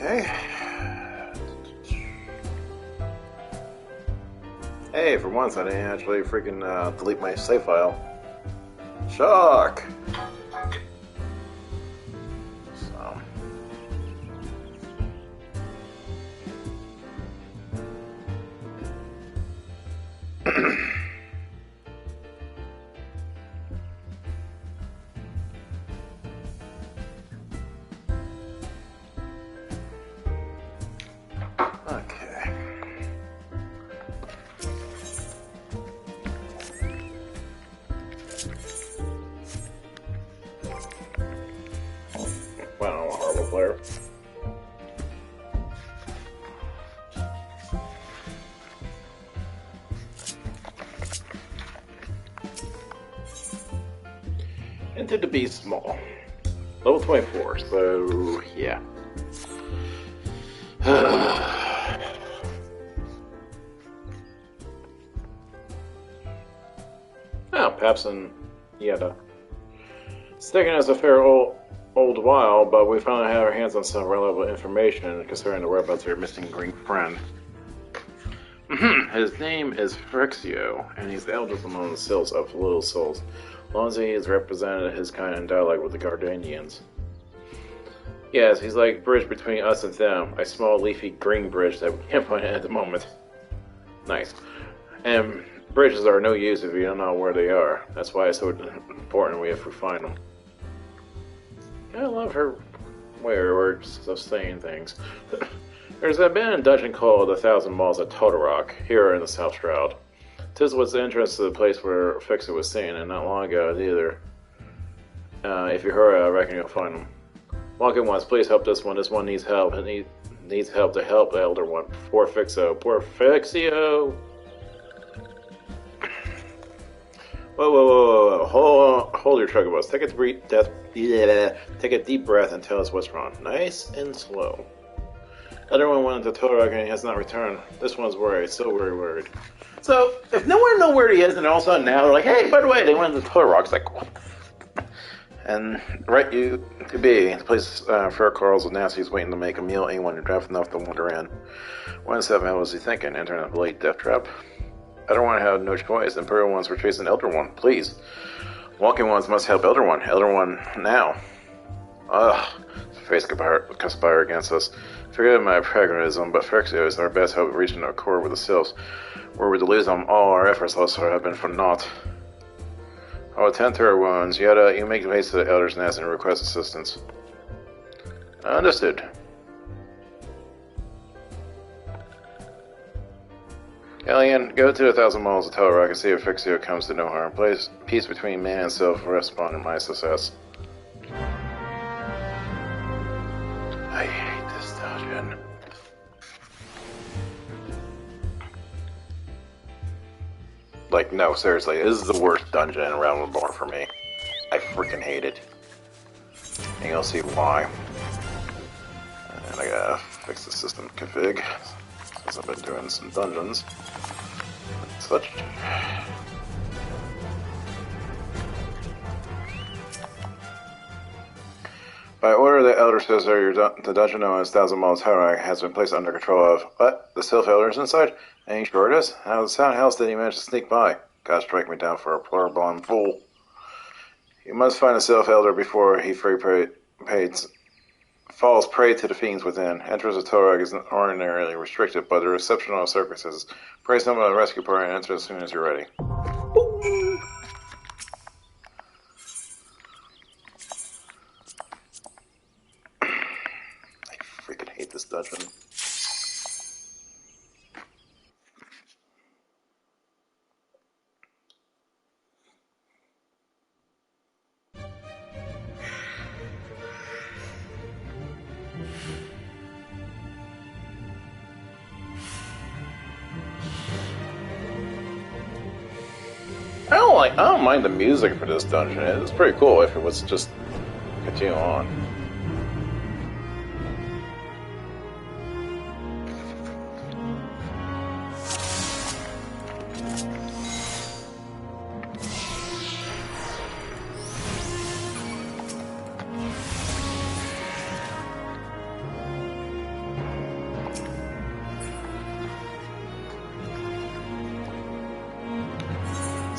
Okay. Hey, for once I didn't actually freaking delete my save file. Shock! So. Okay. Wow, I'm a horrible player. Into the beast small. Level 24, so yeah. Oh, Paps and Yetta. It's taken us a fair old while, but we finally have our hands on some relevant information concerning the whereabouts of your missing green friend. His name is Frixio, and he's the eldest among the souls of Little Souls. Lonzi has represented his kind in dialogue with the Gardanians. Yes, he's like a bridge between us and them, a small leafy green bridge that we can't find at the moment. Nice. And bridges are no use if you don't know where they are. That's why it's so important if we find them. I love her way her words of saying things. There's an abandoned dungeon called the Thousand Malls at Totorock, here in the South Shroud. Tis was the entrance to the place where Fixer was seen, and not long ago either. If you hurry, I reckon you'll find him. Walking once, please help this one. This one needs help, and he needs help to help the elder one. Poor Fixio. Poor Fixio! Whoa. Hold your chugabus. Take a deep breath and tell us what's wrong. Nice and slow. Other one went into Totorock and he has not returned. This one's worried. So very worried. So, if no one knows where he is, and all of a sudden now they're like, hey, by the way, they went into Totorock. It's like, what? And right you to be. The place Fair Carl's with Nancy's waiting to make a meal. Anyone who's draft enough to wander in. 1-7, what was he thinking? Entering a late death trap? Elder One had no choice. Imperial ones were chasing Elder One. Please. Walking ones must help Elder One. Elder One now. Ugh. Face conspire against us. Forgive my pragmatism, but Frixio is our best hope of reaching a accord with the Sylphs. Were we to lose them, all our efforts thus far have been for naught. I'll attend to our wounds. Yet, you make haste to the Elder's Nest and request assistance. Understood. Alien, go to 1,000 miles of Totorock and see if Frixio comes to no harm. Place peace between man and self rests upon my success. I hate this dungeon. Like, no, seriously, this is the worst dungeon in Realm Reborn for me. I freaking hate it. And you'll see why. And I gotta fix the system config, since I've been doing some dungeons. Such. By order of the Elder Sister, the dungeon known as 1,000 Miles Totorock has been placed under control of. What? The Sylph Elder is inside? Are you sure it is? How the else did he manage to sneak by? God strike me down for a poor blind fool. You must find the Sylph Elder before he falls prey to the fiends within. Entrance of Totorock is ordinarily restricted, but there are exceptional circumstances. Pray some of the rescue party and enter as soon as you're ready. I freaking hate this dungeon. I don't mind the music for this dungeon. It's pretty cool if it was just continue on.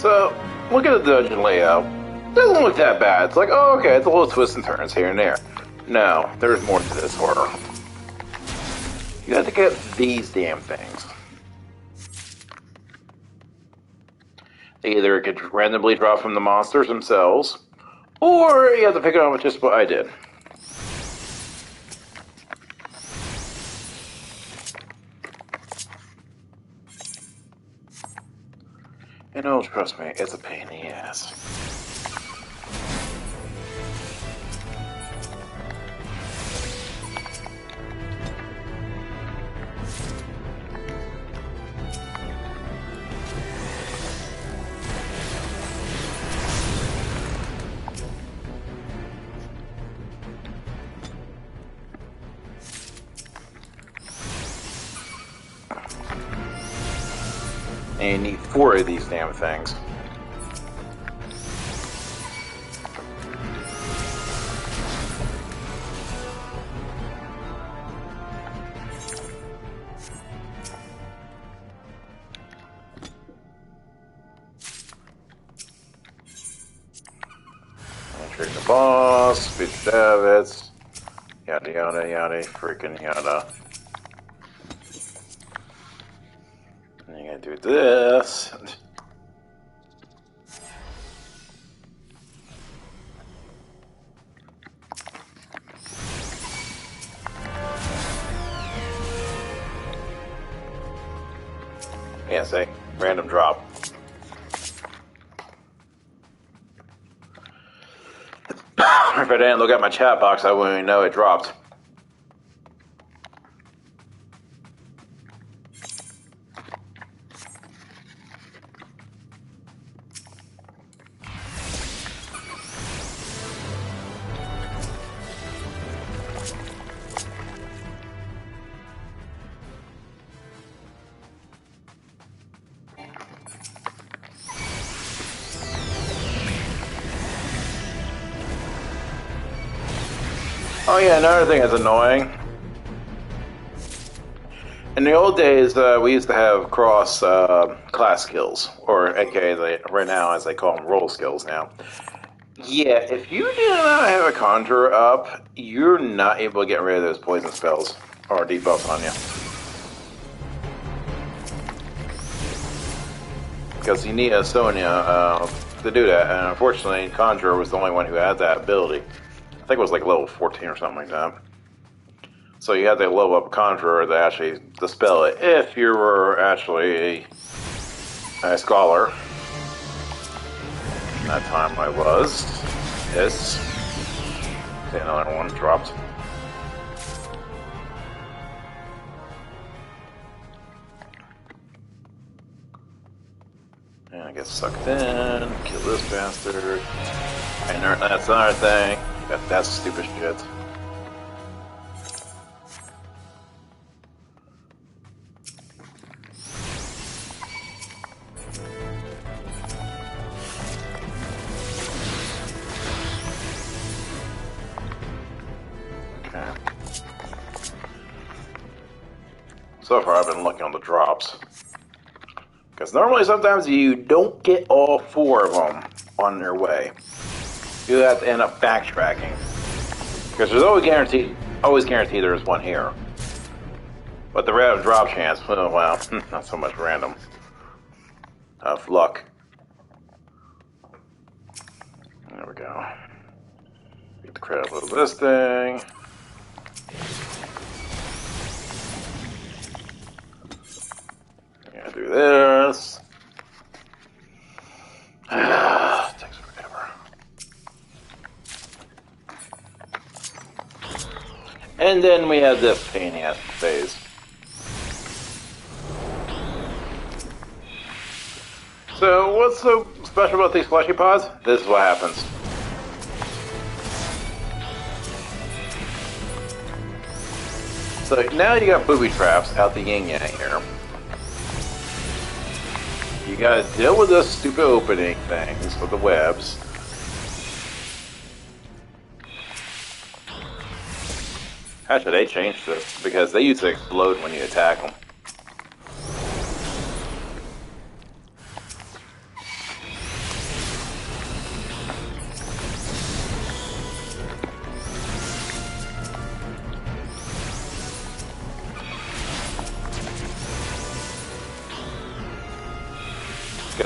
So, look at the dungeon layout. It doesn't look that bad. It's like, oh, okay, it's a little twists and turns here and there. No, there's more to this horror. You have to get these damn things. They either get randomly dropped from the monsters themselves, or you have to pick it up with just what I did. And oh, trust me, it's a pain in the ass. And you need 4 of these damn things. Trick the boss, speech Davids, yada yada yada, freaking yada. And you gotta do this. Yeah, say, random drop. If I didn't look at my chat box, I wouldn't even know it dropped. Oh yeah, another thing that's annoying. In the old days, we used to have cross class skills, or aka right now, as they call them, roll skills now. Yeah, if you do not have a conjurer up, you're not able to get rid of those poison spells or debuffs on you. Because you need a Sonya to do that, and unfortunately, conjurer was the only one who had that ability. I think it was like level 14 or something like that. So you had to level up a conjurer to actually dispel it if you were actually a scholar. That time I was. Yes. See, another one dropped. And I get sucked in, kill this bastard. And that's another thing. That's stupid shit. Okay. So far I've been looking on the drops. Because normally sometimes you don't get all 4 of them on their way. You have to end up backtracking. Because there's always guaranteed there's one here. But the random drop chance, oh well, not so much random. Tough luck. There we go. Get the credit of this thing. Gonna do this. It takes forever. And then we have this pain in the ass phase. So what's so special about these fleshy pods? This is what happens. So now you got booby traps out the yin-yang here. You gotta deal with those stupid opening things with the webs. Actually, they changed this because they used to explode when you attack them.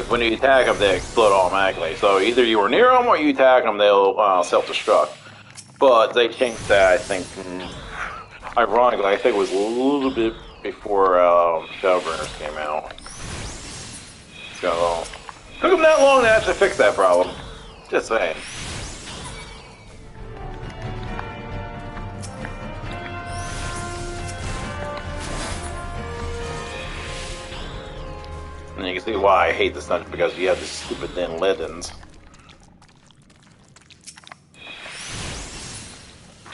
when you attack them, they explode automatically. So either you were near them or you attack them, they'll self-destruct. But they changed that, I think, ironically, I think it was a little bit before Shadowburners came out. So, took them that long to actually fix that problem. Just saying. And you can see why I hate this dungeon, because you have these stupid thin legends.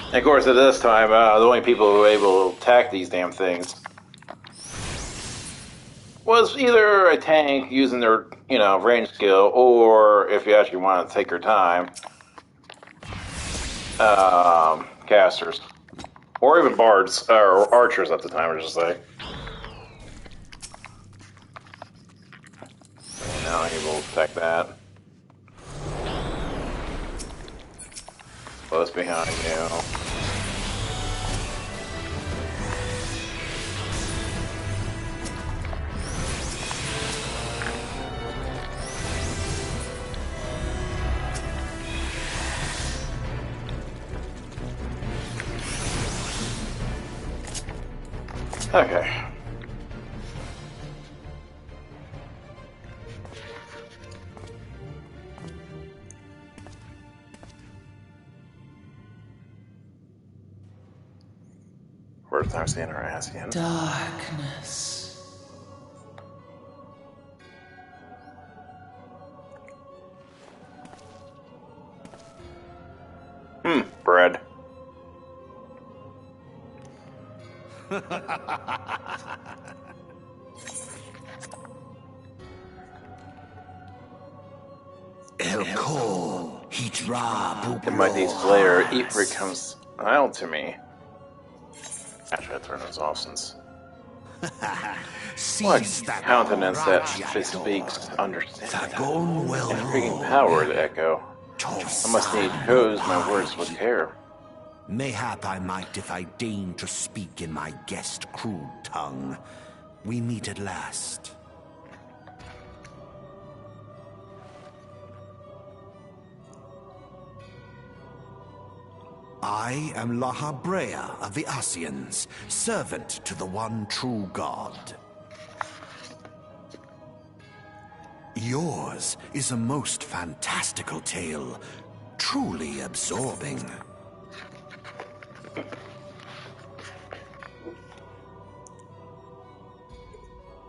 And of course, at this time, the only people who were able to attack these damn things was either a tank using their, range skill, or if you actually want to take your time, casters. Or even bards, or archers at the time, I should say. Now he will attack that. Close behind you. Okay. First time seeing her ass again. Darkness. Bread. In my days later, Ifrit comes out to me. Actually, I turn those off since. What countenance that speaks understanding. Intriguing power, the echo. I must need choose my words with care. Mayhap I might if I deign to speak in my guest crude tongue. We meet at last. I am Lahabrea of the Asians, servant to the one true god. Yours is a most fantastical tale, truly absorbing.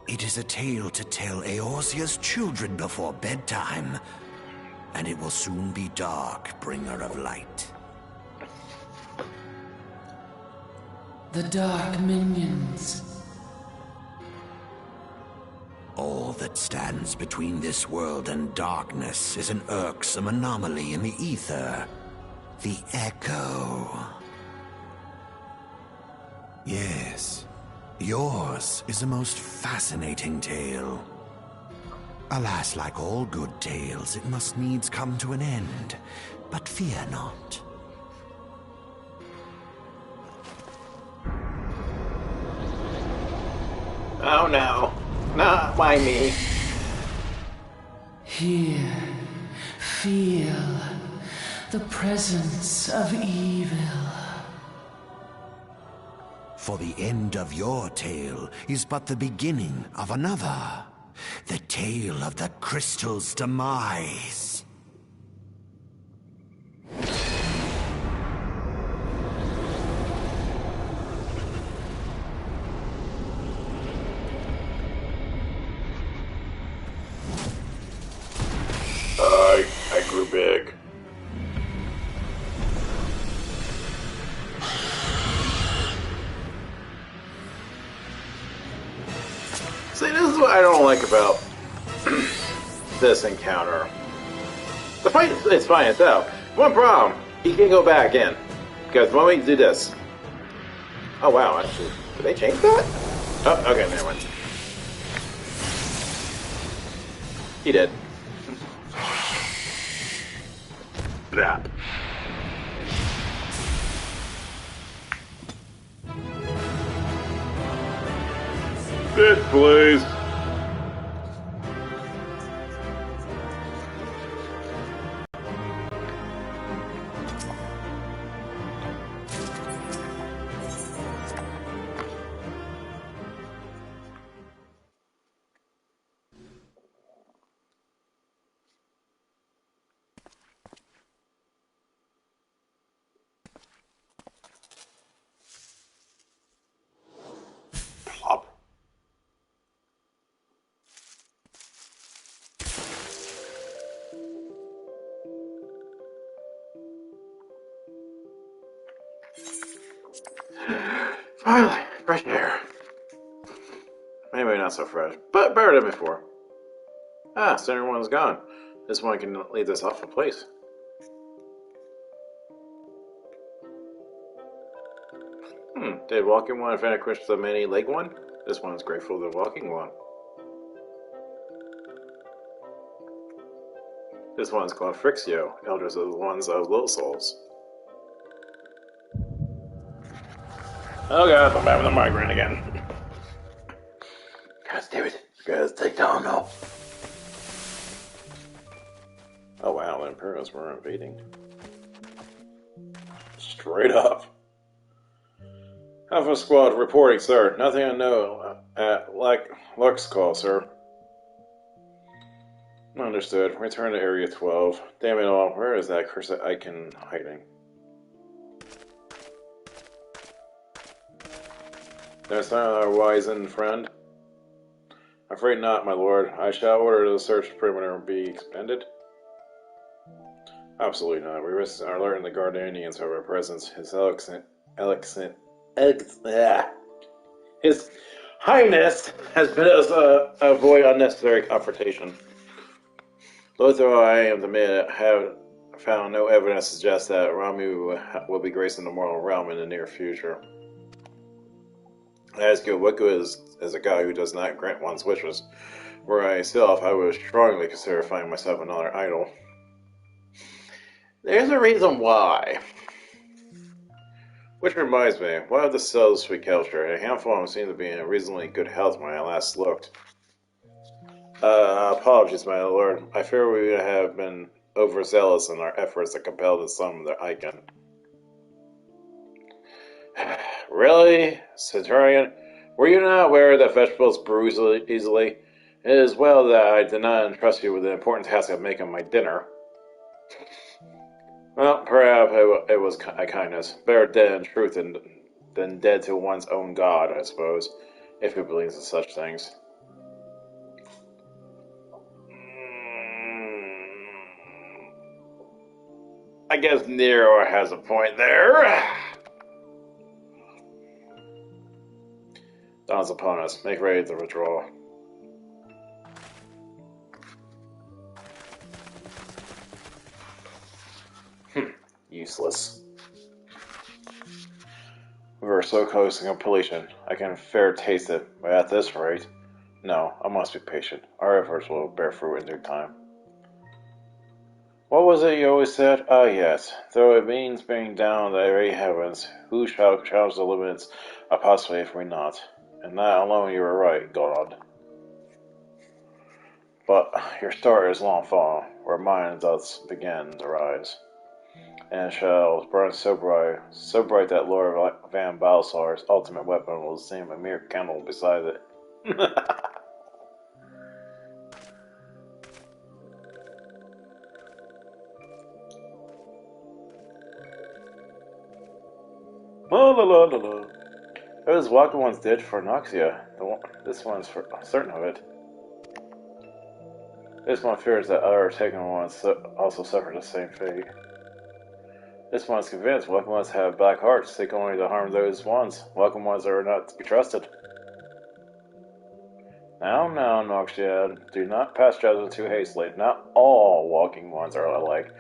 It is a tale to tell Eorzea's children before bedtime, and it will soon be dark, bringer of light. The dark minions. All that stands between this world and darkness is an irksome anomaly in the ether. The Echo. Yes, yours is a most fascinating tale. Alas, like all good tales, it must needs come to an end. But fear not. Oh no, not why me? Here, feel the presence of evil. For the end of your tale is but the beginning of another. The tale of the crystal's demise. I grew big. See, this is what I don't like about this encounter. The fight is fine itself. One problem, he can go back in. Because when we do this... Oh wow, actually, did they change that? Oh, okay, never mind. He did. That. This, please. Finally, fresh air. Maybe not so fresh, but better than before. Ah, center one's gone. This one can leave this awful place. Did walking one vanquish the many leg one? This one's grateful to the walking one. This one's called Frixio, elders of the ones of little souls. Oh god, I'm having the migraine again. Guys, do it. Guys, take down now. Oh wow, the Imperials were invading. Straight up. Alpha Squad reporting, sir. Nothing I know at Lux call, sir. Understood. Return to Area 12. Damn it all, where is that cursed icon hiding? There's our wizened friend. Afraid not, my lord. I shall order the search perimeter be expanded. Absolutely not. We risk alerting the Guardians of our presence. His Highness has bid us avoid unnecessary confrontation. Though I am the man, have found no evidence to suggest that Ramu will be gracing the mortal realm in the near future. As Gilwiku is a guy who does not grant one's wishes. For myself, I would strongly consider finding myself another idol. There's a reason why. Which reminds me, one of the cells we captured, a handful of them seemed to be in reasonably good health when I last looked. Apologies, my lord. I fear we have been overzealous in our efforts to compel the summon the icon. Really, Centurion? Were you not aware that vegetables bruise easily? It is well that I did not entrust you with the important task of making my dinner. Well, perhaps it was a kindness. Better dead in truth than dead to one's own god, I suppose, if he believes in such things. I guess Nero has a point there. Dawn's upon us. Make ready to withdraw. Useless. We were so close to completion. I can fair taste it, but at this rate, no, I must be patient. Our efforts will bear fruit in due time. What was it you always said? Ah, yes. Though it means being down the very heavens, who shall challenge the limits of possibility if we not? And that alone you were right, God. But your star is long fallen, where mine doth begin to rise. And it shall burn so bright that Lord Van Balsar's ultimate weapon will seem a mere candle beside it. La la la la la. It was Walker once did for Noxia. This one's for certain of it. This one fears that other taken ones also suffer the same fate. This one's convinced welcome ones have black hearts, seek only to harm those ones. Welcome ones are not to be trusted. Now, Noxia, do not pass judgment too hastily. Not all walking ones are alike,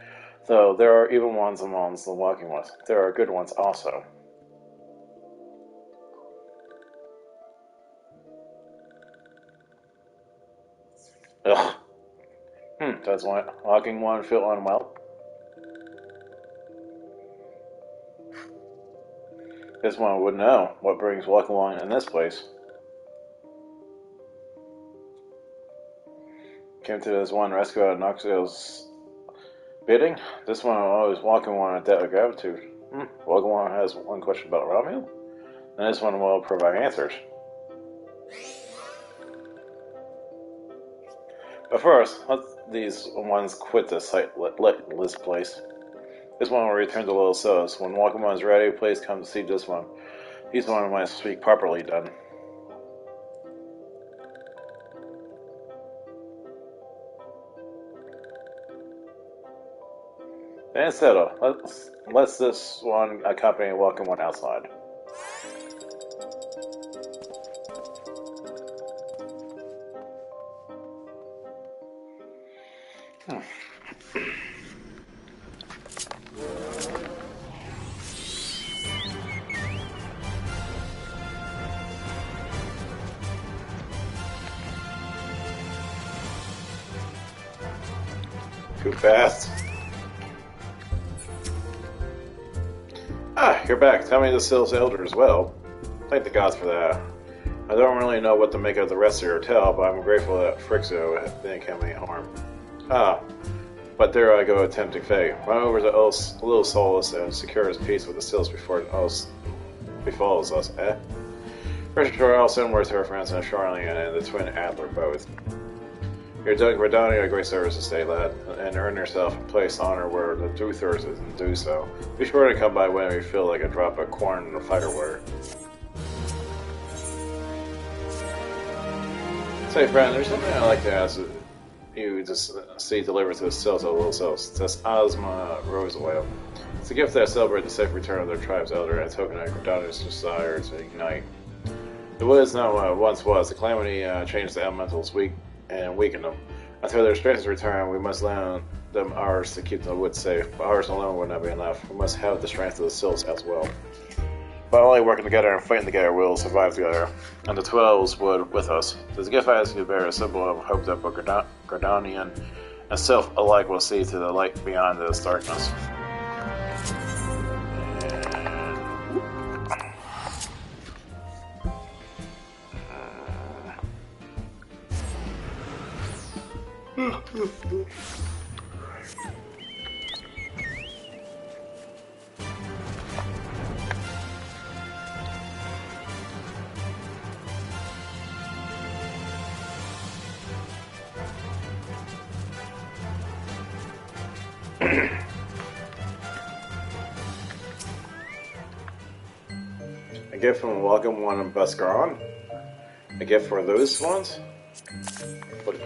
though there are evil ones among the walking ones. There are good ones also. Ugh. Does walking one feel unwell? This one would know what brings walking one in this place. Came to this one rescue out of Noxia's bidding. This one always walking one a debt of gratitude. Walking one has one question about Romeo, and this one will provide answers. But first, let these ones quit this place. This one will return to Little Cells. When walking one is ready, please come to see this one. He's the one who might speak properly done. Then settle. Let's this one accompany welcome one outside. Too fast. Ah, you're back. Tell me the Syl's Elder as well. Thank the gods for that. I don't really know what to make of the rest of your tale, but I'm grateful that Frixo didn't have any harm. Ah, but there I go attempting fate. Run over to Little Solus and secure his peace with the Syl's before else befalls us, eh? First Torel send word to her friends in Shoreline and the twin Adler both. You're doing Redani a great service this day, lad, and earn yourself a place to honor where the true thirst is and do so. Be sure to come by whenever you feel like a drop of corn in the fire water. Say, friend, there's something I'd like to ask you to see delivered to the cells of Little Cells. That's Ozma Rosewail. It's a gift that celebrates the safe return of their tribe's elder and a token of Redani's desire to unite. The wood is not what it once was. The calamity changed the elementals and weakened them. Until their strength is returned, we must lend them ours to keep the wood safe, but ours alone would not be enough. We must have the strength of the Syl's as well. By only working together and fighting together, we will survive together, and the 12s would with us. This gift I ask you to bear a symbol of hope that both Gardanian and self alike will see to the light beyond this darkness. A gift from Welcome One and Buscaron? A gift for those ones? What?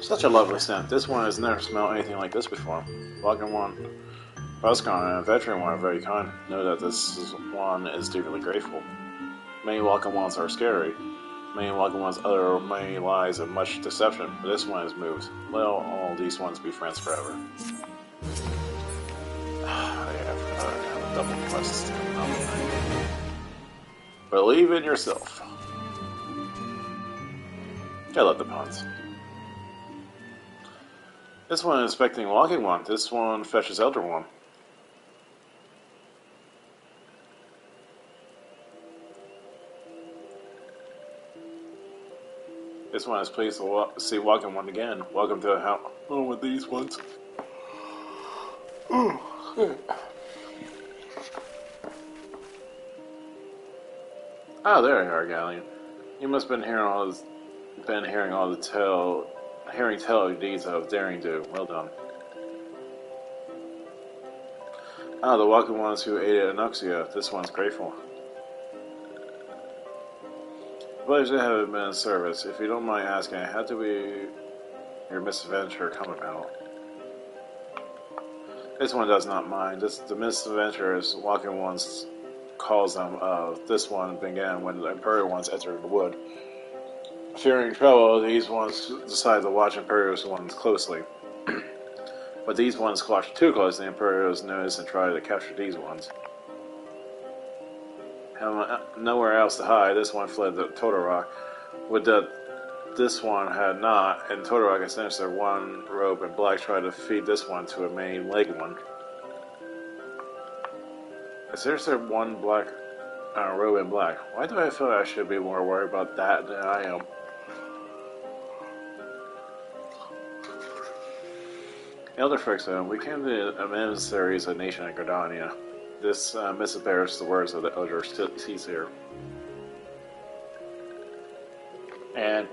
Such a lovely scent. This one has never smelled anything like this before. Welcome One, Buscaron, and a veteran one are very kind. Know that this one is deeply grateful. Many welcome ones are scary. Many welcome ones utter many lies and much deception, but this one is moved. Let all these ones be friends forever. Double quests coming up. Believe in yourself. I love the puns. This one is expecting walking one. This one fetches elder one. This one is pleased to see walking one again. Welcome to the house. Oh, with these ones. Oh, there you are, Galleon. You must have been hearing all the tell deeds of daring do. Well done. Ah, the welcome ones who aided Anoxia. This one's grateful. Pleasure to have been in service. If you don't mind asking, how do your misadventure come about? This one does not mind. The misadventure is walking ones calls them of. This one began when the Imperial ones entered the wood. Fearing trouble, these ones decided to watch Imperial ones closely. But these ones watched too closely, the Imperials noticed and tried to capture these ones. Having nowhere else to hide, this one fled to Totorock. Would that this one had not, and Totorock and Sinister, one robe and black, tried to feed this one to a main-legged one. Sinister, one black robe in black. Why do I feel I should be more worried about that than I am? Elder Frixo, we came to emissaries of nation in Gardania. This missive bears the words of the Elder sees here. And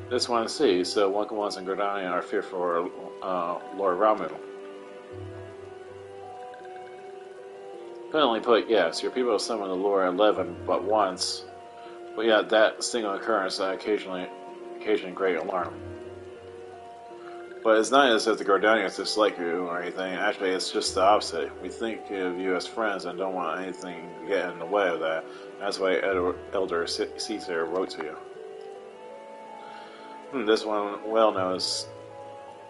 this one sees, so welcome ones in Gardania are fearful for Lord Ramu. Plainly put, yes, your people summon the Lord 11 but once, but yet that single occurrence occasionally great alarm. But it's not as if the Gordanians dislike you or anything. Actually, it's just the opposite. We think of you as friends and don't want anything to get in the way of that. That's why Elder Caesar wrote to you. This one well knows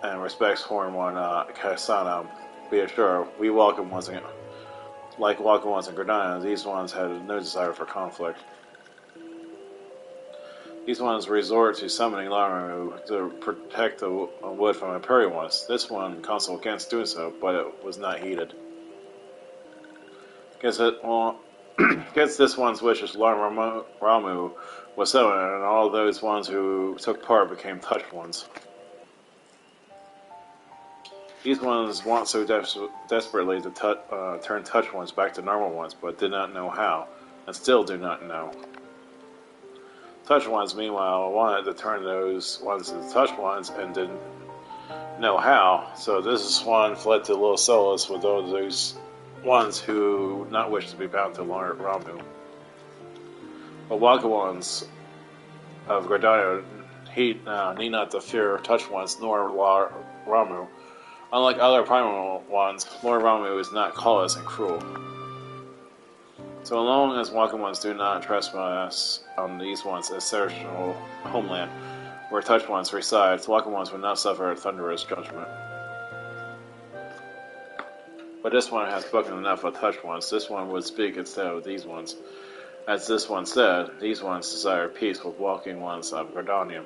and respects Horn One Kasana. Be assured, we welcome ones in, like welcome ones in Gordania. These ones had no desire for conflict. These ones resort to summoning Laramu to protect the wood from Imperial ones. This one consulted against doing so, but it was not heeded. Against this one's wishes, Laramu was summoned, and all those ones who took part became touched ones. These ones want so desperately to turn touched ones back to normal ones, but did not know how, and still do not know. Touch ones, meanwhile, wanted to turn those ones into touch ones and didn't know how, so this one fled to Little Solus with all those ones who not wish to be bound to Ramu. But Waka ones of Gordania need not to fear touch ones nor Ramu. Unlike other primal ones, Lord Ramu is not callous and cruel. So long as Waka ones do not trespass on these ones' ancestral homeland, where touch ones reside, Waka ones will not suffer a thunderous judgment. But this one has spoken enough of touch ones. This one would speak instead of these ones. As this one said, these ones desire peace with walking ones of Gordania,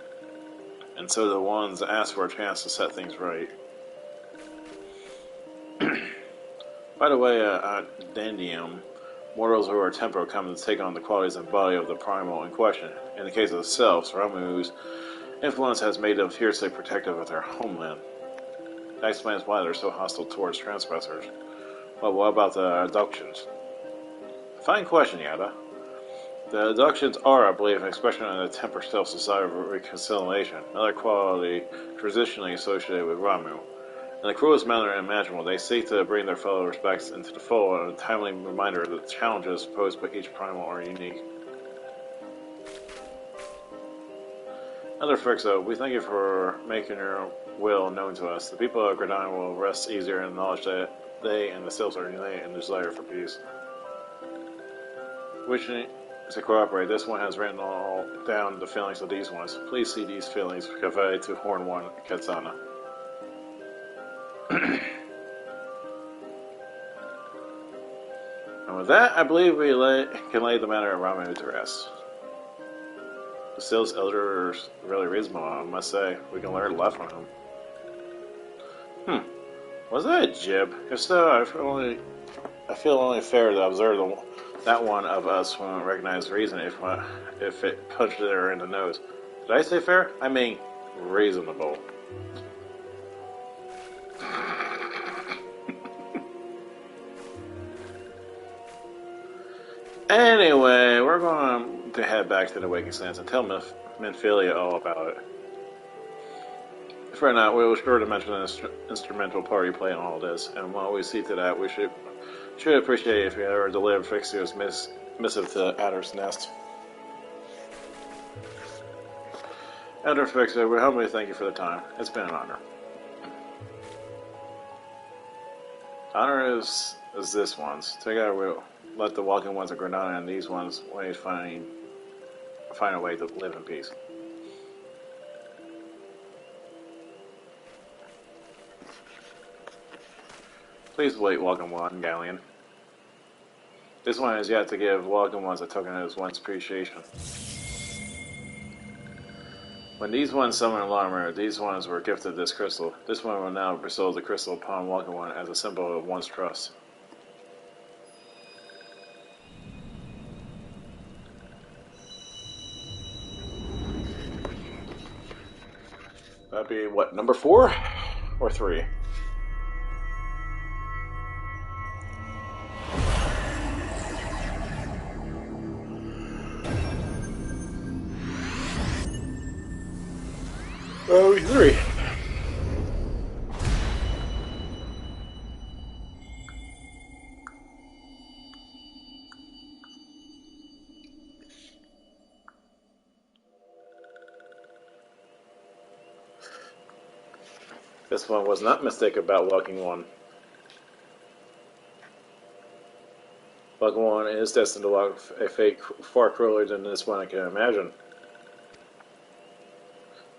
and so the ones ask for a chance to set things right. By the way, at Dandium, mortals who are temporal come to take on the qualities and body of the primal in question. In the case of the selves, Ramu's influence has made them fiercely protective of their homeland. That explains why they're so hostile towards transgressors. But what about the abductions? Fine question, Yada. The abductions are, I believe, an expression of the temper self-desire of reconciliation, another quality traditionally associated with Ramu. In the cruelest manner imaginable, they seek to bring their fellow respects into the fold, and a timely reminder that the challenges posed by each primal are unique. Elder Frixo, we thank you for making your will known to us. The people of Gradine will rest easier in the knowledge that they and the Stills are united in the desire for peace. Wishing to cooperate, this one has written all down the feelings of these ones. Please see these feelings conveyed to Horn One Katsana. And with that, I believe we can lay the matter of Ramu to rest. The Stills Elder is really reasonable, I must say. We can learn a lot from him. Was that a jib? If so, I feel only fair to observe that one of us won't recognize reason if it punched her in the nose. Did I say fair? I mean reasonable. Anyway, we're going to head back to the Waking Sands and tell Minfilia all about it. If we're not, we will sure to mention the instrumental part you play in all this, and while we see to that, we should appreciate if you ever deliver Fixio's missive to Adder's Nest. Elder Fixio, we humbly thank you for the time. It's been an honor. Honor is this one's. Together we'll let the walking ones of Granada and these ones find a way to live in peace. Please wait, Welcome One, Galleon. This one has yet to give Welcome Ones a token of his one's appreciation. When these ones summoned Alarmer, these ones were gifted this crystal. This one will now bestow the crystal upon Welcome One as a symbol of one's trust. That'd be what, number 4 or 3? Oh, 3. This one was not mistaken about Walking One. Walking One is destined to walk a fate far crueler than this one I can imagine.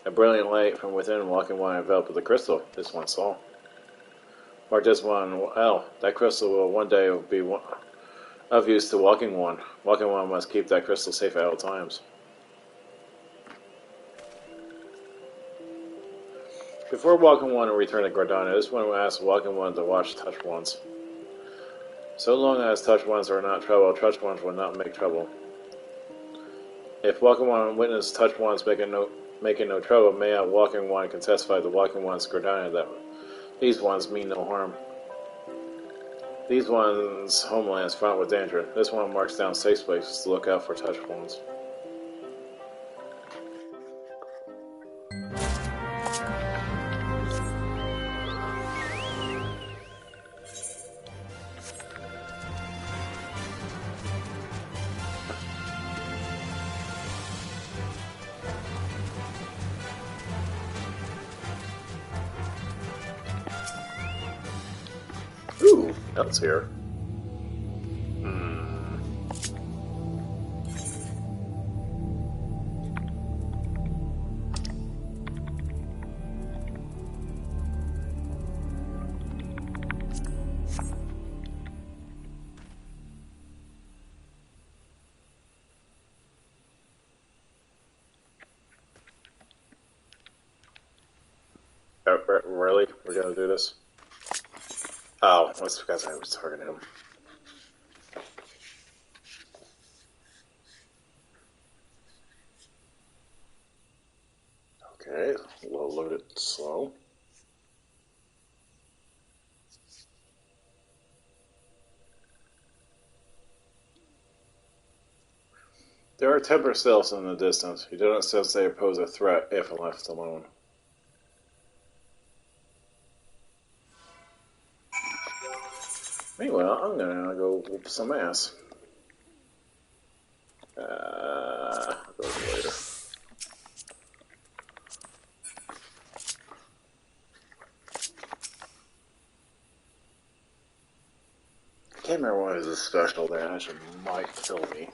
A brilliant light from within Walking One enveloped the crystal this one saw. Mark this one, well, that crystal will one day be of use to Walking One. Walking One must keep that crystal safe at all times. Before Walking One returned to Gardania, this one asked Walking One to watch Touch Ones. So long as Touch Ones are not trouble, Touch Ones will not make trouble. If Walking One witnessed Touch Ones making no trouble, may Walking One can testify to Walking One's Gardania that these ones mean no harm. These ones' homelands fraught with danger. This one marks down safe places to look out for Touch Ones. Ooh, notes here. Really? We're gonna do this? Oh, that's because I was targeting him. Okay, we'll load it slow. There are temper cells in the distance. You do not sense they pose a threat if left alone. Meanwhile, I'm gonna go whoop some ass. I'll go later. I can't remember what is a special damage. It might kill me.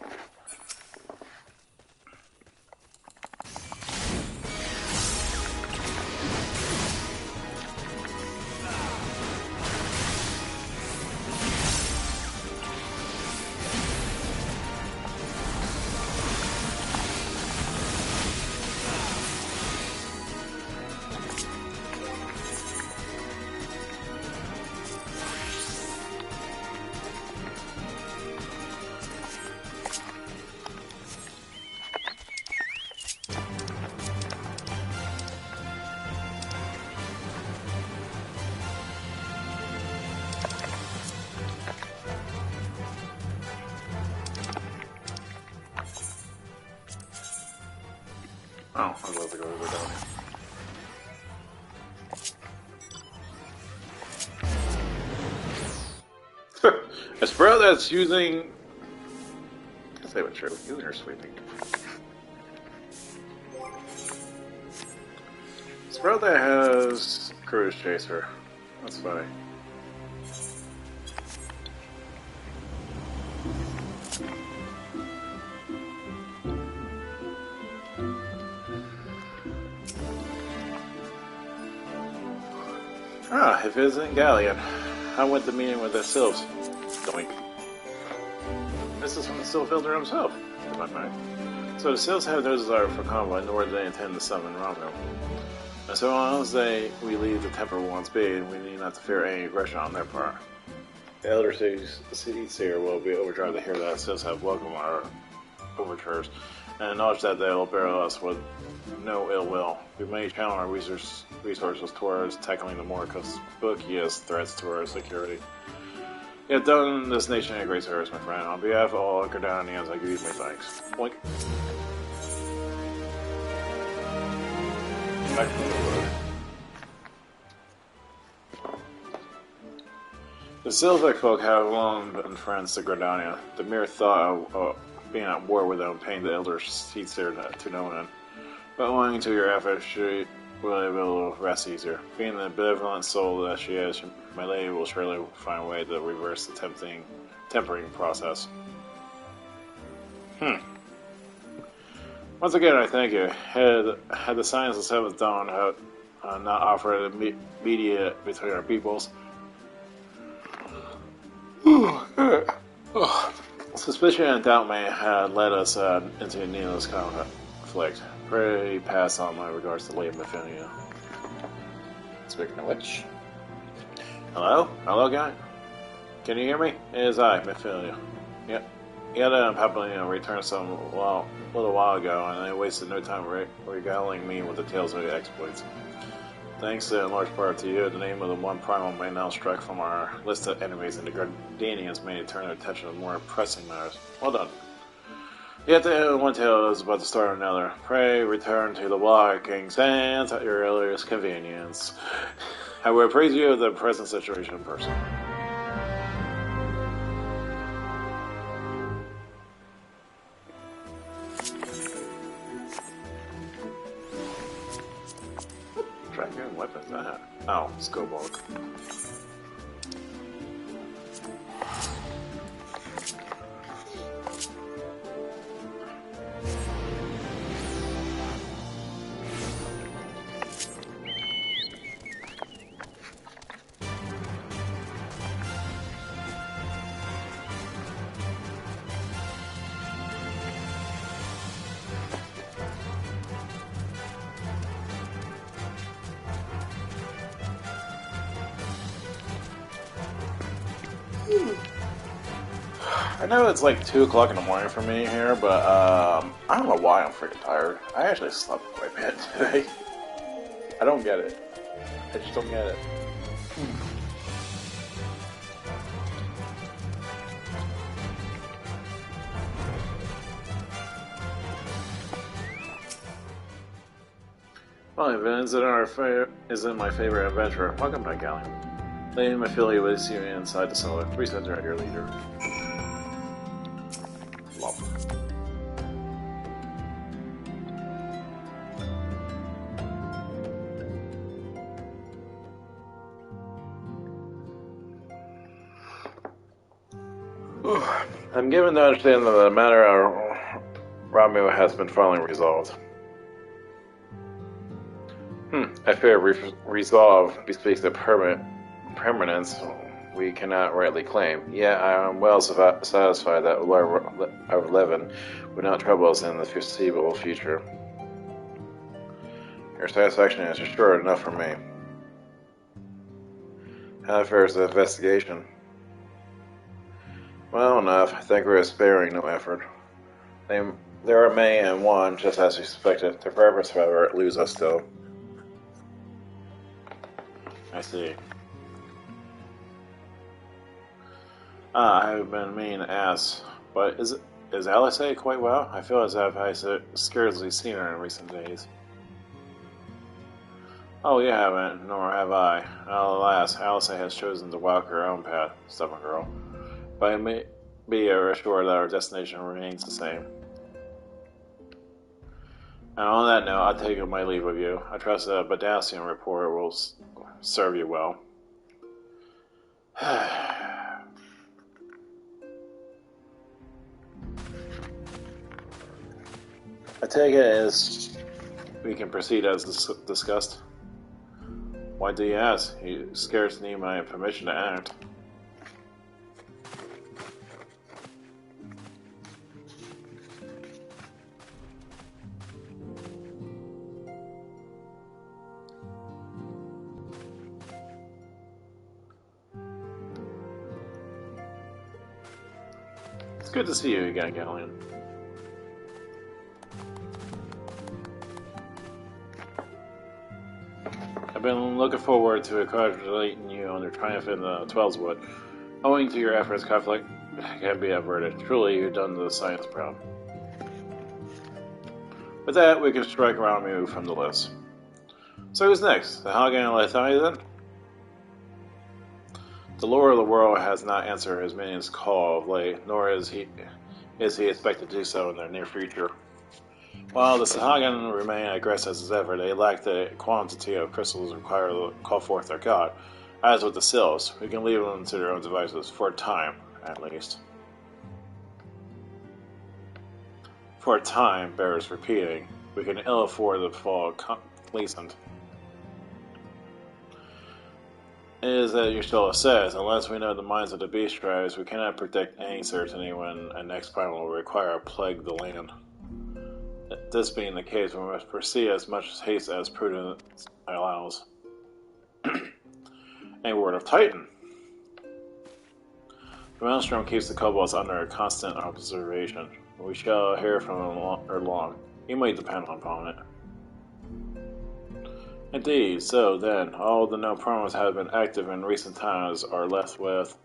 Oh, I'd love to go down here. A sprout that's using... I'll say what's true. Using or sweeping. Sprout that has Cruise Chaser. That's funny. Ah, if it isn't Galleon. I went to meeting with the Sylphs. Doink. This is from the Sylph Elder himself, to my mind. So the Sylphs have no desire for combat, nor do they intend to summon Romeo. And so long as we leave the Temper Ones be, we need not to fear any aggression on their part. The Elder Seer will be overjoyed to hear that Sylphs have welcomed our overtures, and acknowledge that they will bear us with no ill will. We may channel our resources towards tackling the more conspicuous threats to our security. You have done this nation a great service, my friend. On behalf of all Gardanians, I give you my thanks. Boink. Back to the road. The Sylvic folk have long been friends to Gardania. The mere thought of being at war with them pained the Elder Seed Seer to no end. But owing to your efforts, really be able to rest easier. Being the benevolent soul that she is, my lady will surely find a way to reverse the tempering process. Once again, I thank you. Had the signs of Seventh Dawn not offered immediate between our peoples, suspicion and doubt may have led us into a needless conflict. Pray pass on my regards to Lady Mephinia. Speaking of which, Hello? Hello, guy? Can you hear me? It is I, Mephinia. Yep. Yada Papalino returned little while ago, and they wasted no time regaling me with the tales of the exploits. Thanks in large part to you, the name of the one primal may now strike from our list of enemies, and the Gardanians may turn their attention to more pressing matters. Well done. Yet the end of one tale is about to start another. Pray return to the walking sands at your earliest convenience. I will appraise you of the present situation in person. Dragon weapons I have. Oh, Skobog. I know it's like 2 o'clock in the morning for me here, but I don't know why I'm freaking tired. I actually slept quite a bit today. I don't get it. I just don't get it. Well, Vince isn't my favorite adventurer. Welcome back, Galleon. Lady Mephilia will see you inside the cellar. Please enter at your leader. Love. I'm given to understand that the matter of Romeo has been finally resolved. I fear resolve bespeaks the permanence we cannot rightly claim. Yet I am well satisfied that Lord of Levin would not trouble us in the foreseeable future. Your satisfaction is assured enough for me. How fares the investigation? Well enough. I think we are sparing no effort. There are many and one, just as we suspected. Their purpose, however, eludes us still. I see. I've been meaning to ask, but is Alice quite well? I feel as if I've scarcely seen her in recent days. Oh, you haven't, nor have I. Alas, Alice has chosen to walk her own path, stubborn girl. But I may be assured that our destination remains the same. And on that note, I'll take my leave of you. I trust the Badassian report will serve you well. I take it as we can proceed as discussed. Why do you ask? You scarce need my permission to act. It's good to see you again, Galleon. I've been looking forward to congratulating you on your triumph in the Twelveswood. Owing to your efforts, conflict can be averted. Truly, you've done the science proud. With that, we can strike Romeo from the list. So who's next? The Hagen and Lethani then? The Lord of the World has not answered his minion's call of late, nor is he expected to do so in the near future. While the Sahagan remain aggressive as ever, they lack the quantity of crystals required to call forth their god. As with the Sils, we can leave them to their own devices, for a time, at least. For a time, bears repeating, we can ill afford to fall complacent. It is that Yashtola says, unless we know the minds of the beast tribes, we cannot predict any certainty when a next primal will require a plague the land. This being the case, we must proceed as much haste as prudence allows. A word of Titan. The Maelstrom keeps the kobolds under constant observation. We shall hear from him long. You may depend upon it. Indeed, so then, all the known primals have been active in recent times are left with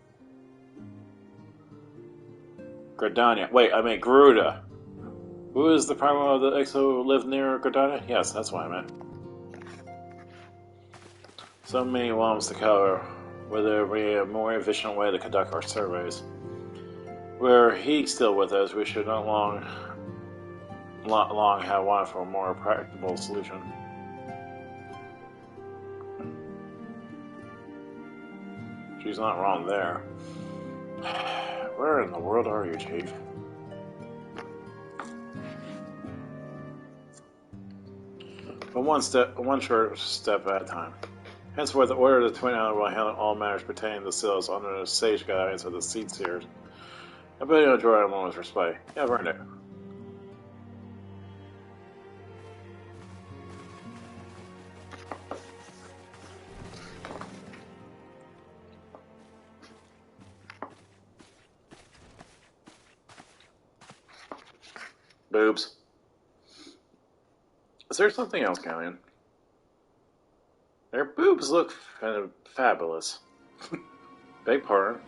Gridania. Wait, I mean Garuda. Who is the primal of the Exo who lived near Gridania? Yes, that's what I meant. So many realms to cover. Will there be a more efficient way to conduct our surveys? Were he still with us, we should not long have one for a more practical solution. She's not wrong there. Where in the world are you, Chief? But one short step at a time. Henceforth, the order of the Twin Island will handle all matters pertaining to the Sils under the sage guidance of the Seed Seers. I bet you'll enjoy a moment's respite. Yeah, I've earned it. Boobs. Is there something else, Galleon? Their boobs look kind of fabulous. Beg pardon.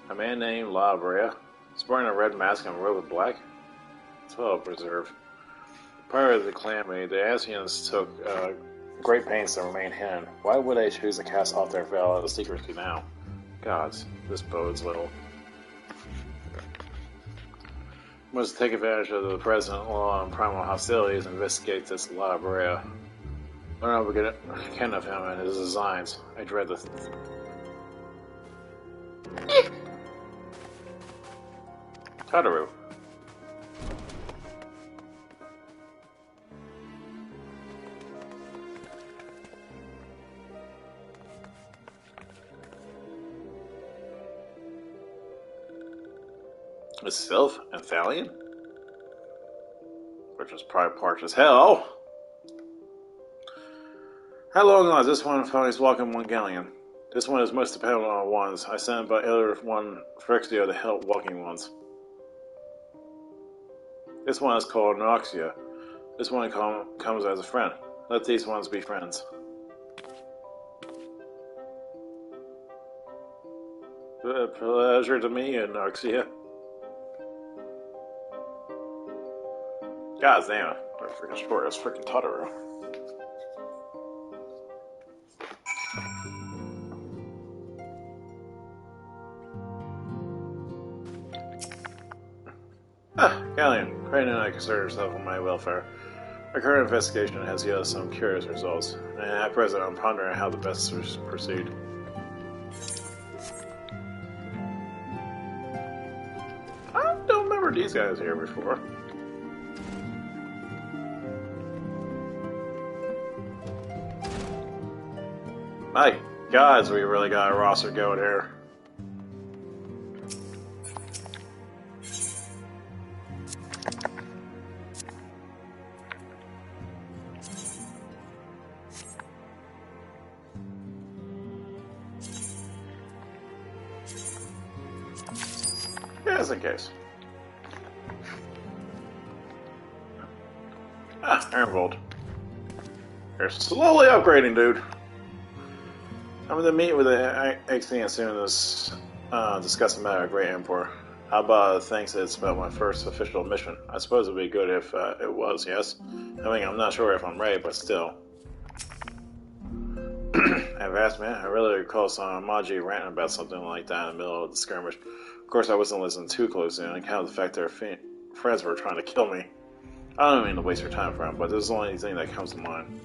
A man named La Brea, sporting a red mask and a robe of black? It's well preserved. Prior to the calamity, the Asians took great pains to remain hidden. Why would they choose to cast off their veil of secrecy now? Gods, this bodes little. Must take advantage of the present law and primal hostilities and investigate this La Brea. Learn how we get ken of him and his designs. I dread the Tataru. A Sylph and Thalion? Which was probably parched as hell. How long was this one finally walking one galleon? This one is most dependent on ones. I sent by other one Frexio to help walking ones. This one is called Noxia. This one comes as a friend. Let these ones be friends. Pleasure to me, Noxia. God damn it. They're freaking short as freaking Totoro. Galleon, Crane and I concern yourself with my welfare. Our current investigation has yielded some curious results, and at present I'm pondering how to best proceed. I don't remember these guys here before. My gods, we really got a roster going here. Just in case. Ironvolt. You're slowly upgrading, dude. I'm going to meet with the XD soon as discuss the matter of Great Emperor. How about thinks it's about my first official mission? I suppose it would be good if it was, yes? I mean, I'm not sure if I'm ready, but still. I've asked, man. I really recall some Maji ranting about something like that in the middle of the skirmish. Of course, I wasn't listening too closely on account of the fact their friends were trying to kill me. I don't mean to waste your time, friend, but this is the only thing that comes to mind.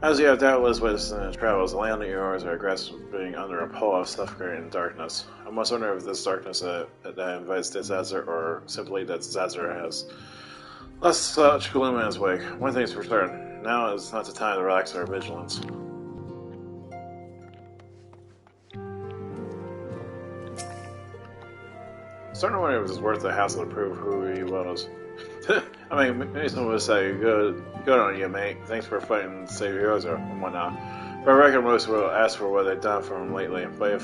As you have doubtless witnessed in your travels, the land of yours are grasping under a pall of suffocating darkness. I must wonder if this darkness that invites disaster, or simply that disaster has less such gloom in its wake. One thing's for certain, now is not the time to relax our vigilance. I'm starting to wonder if it was worth the hassle to prove who he was. I mean, maybe someone would say, good on you, mate. Thanks for fighting to save heroes and whatnot. But I reckon most will ask for what they've done for him lately. But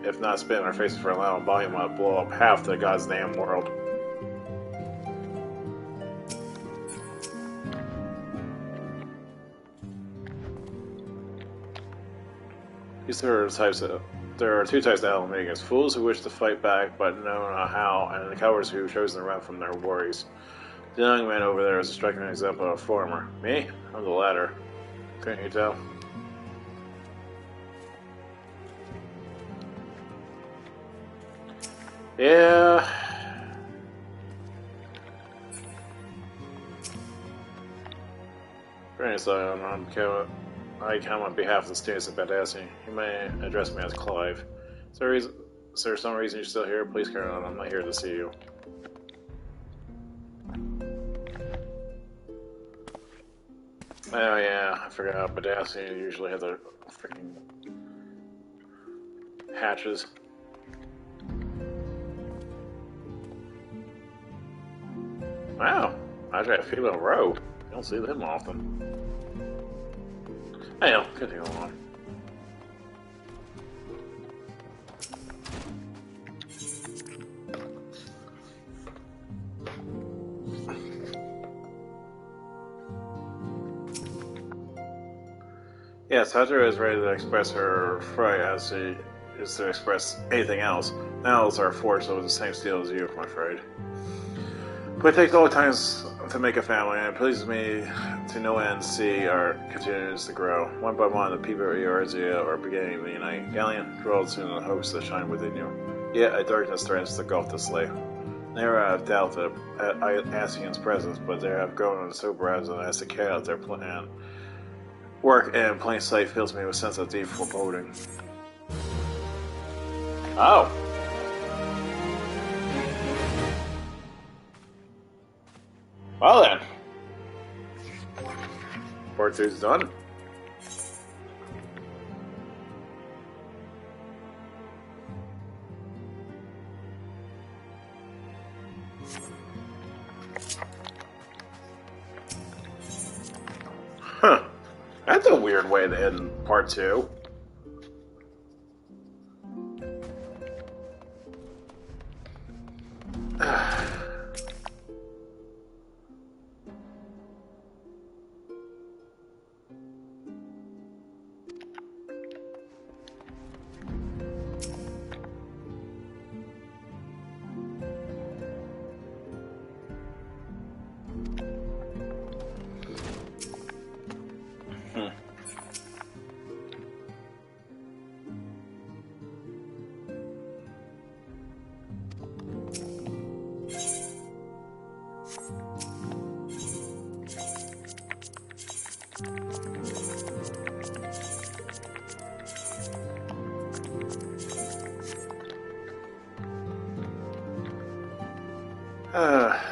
if not spitting our faces for a loud volume, I'll blow up half the God's damn world. There are two types of Alamigas: fools who wish to fight back but know not how, and the cowards who chose to run from their worries. The young man over there is a striking example of a former. Me? I'm the latter. Couldn't you tell? Yeah. Granted, I come on behalf of the students at Badassy. You may address me as Clive. Is there some reason you're still here? Please carry on. I'm not here to see you. Oh yeah, I forgot. Badassy usually has their freaking hatches. Wow, I got a female row. You don't see them often. Hey, continue on. Yes, Hunter is ready to express her fright as she is to express anything else. Nails are forged of the same steel as you, I'm afraid. But it takes all times to make a family, and it pleases me to no end to see our continues to grow. One by one, the people of Eorzea are beginning to unite. Galleon dwells in the hopes that shine within you. Yet a darkness threatens to engulf the slave. Never have doubted Asian's presence, but they have grown so brazen as to carry out their plan. Work in plain sight fills me with a sense of deep foreboding. Oh! Well then. Part 2's done. Huh. That's a weird way to end part 2.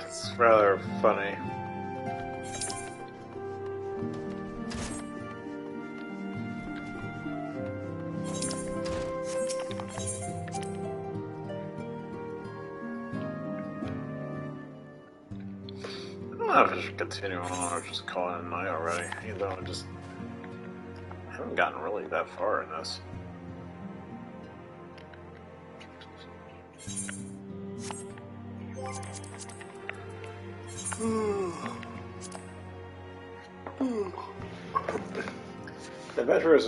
It's rather funny. I don't know if I should continue on or just call it a night already, even though I haven't gotten really that far in this. The adventurer's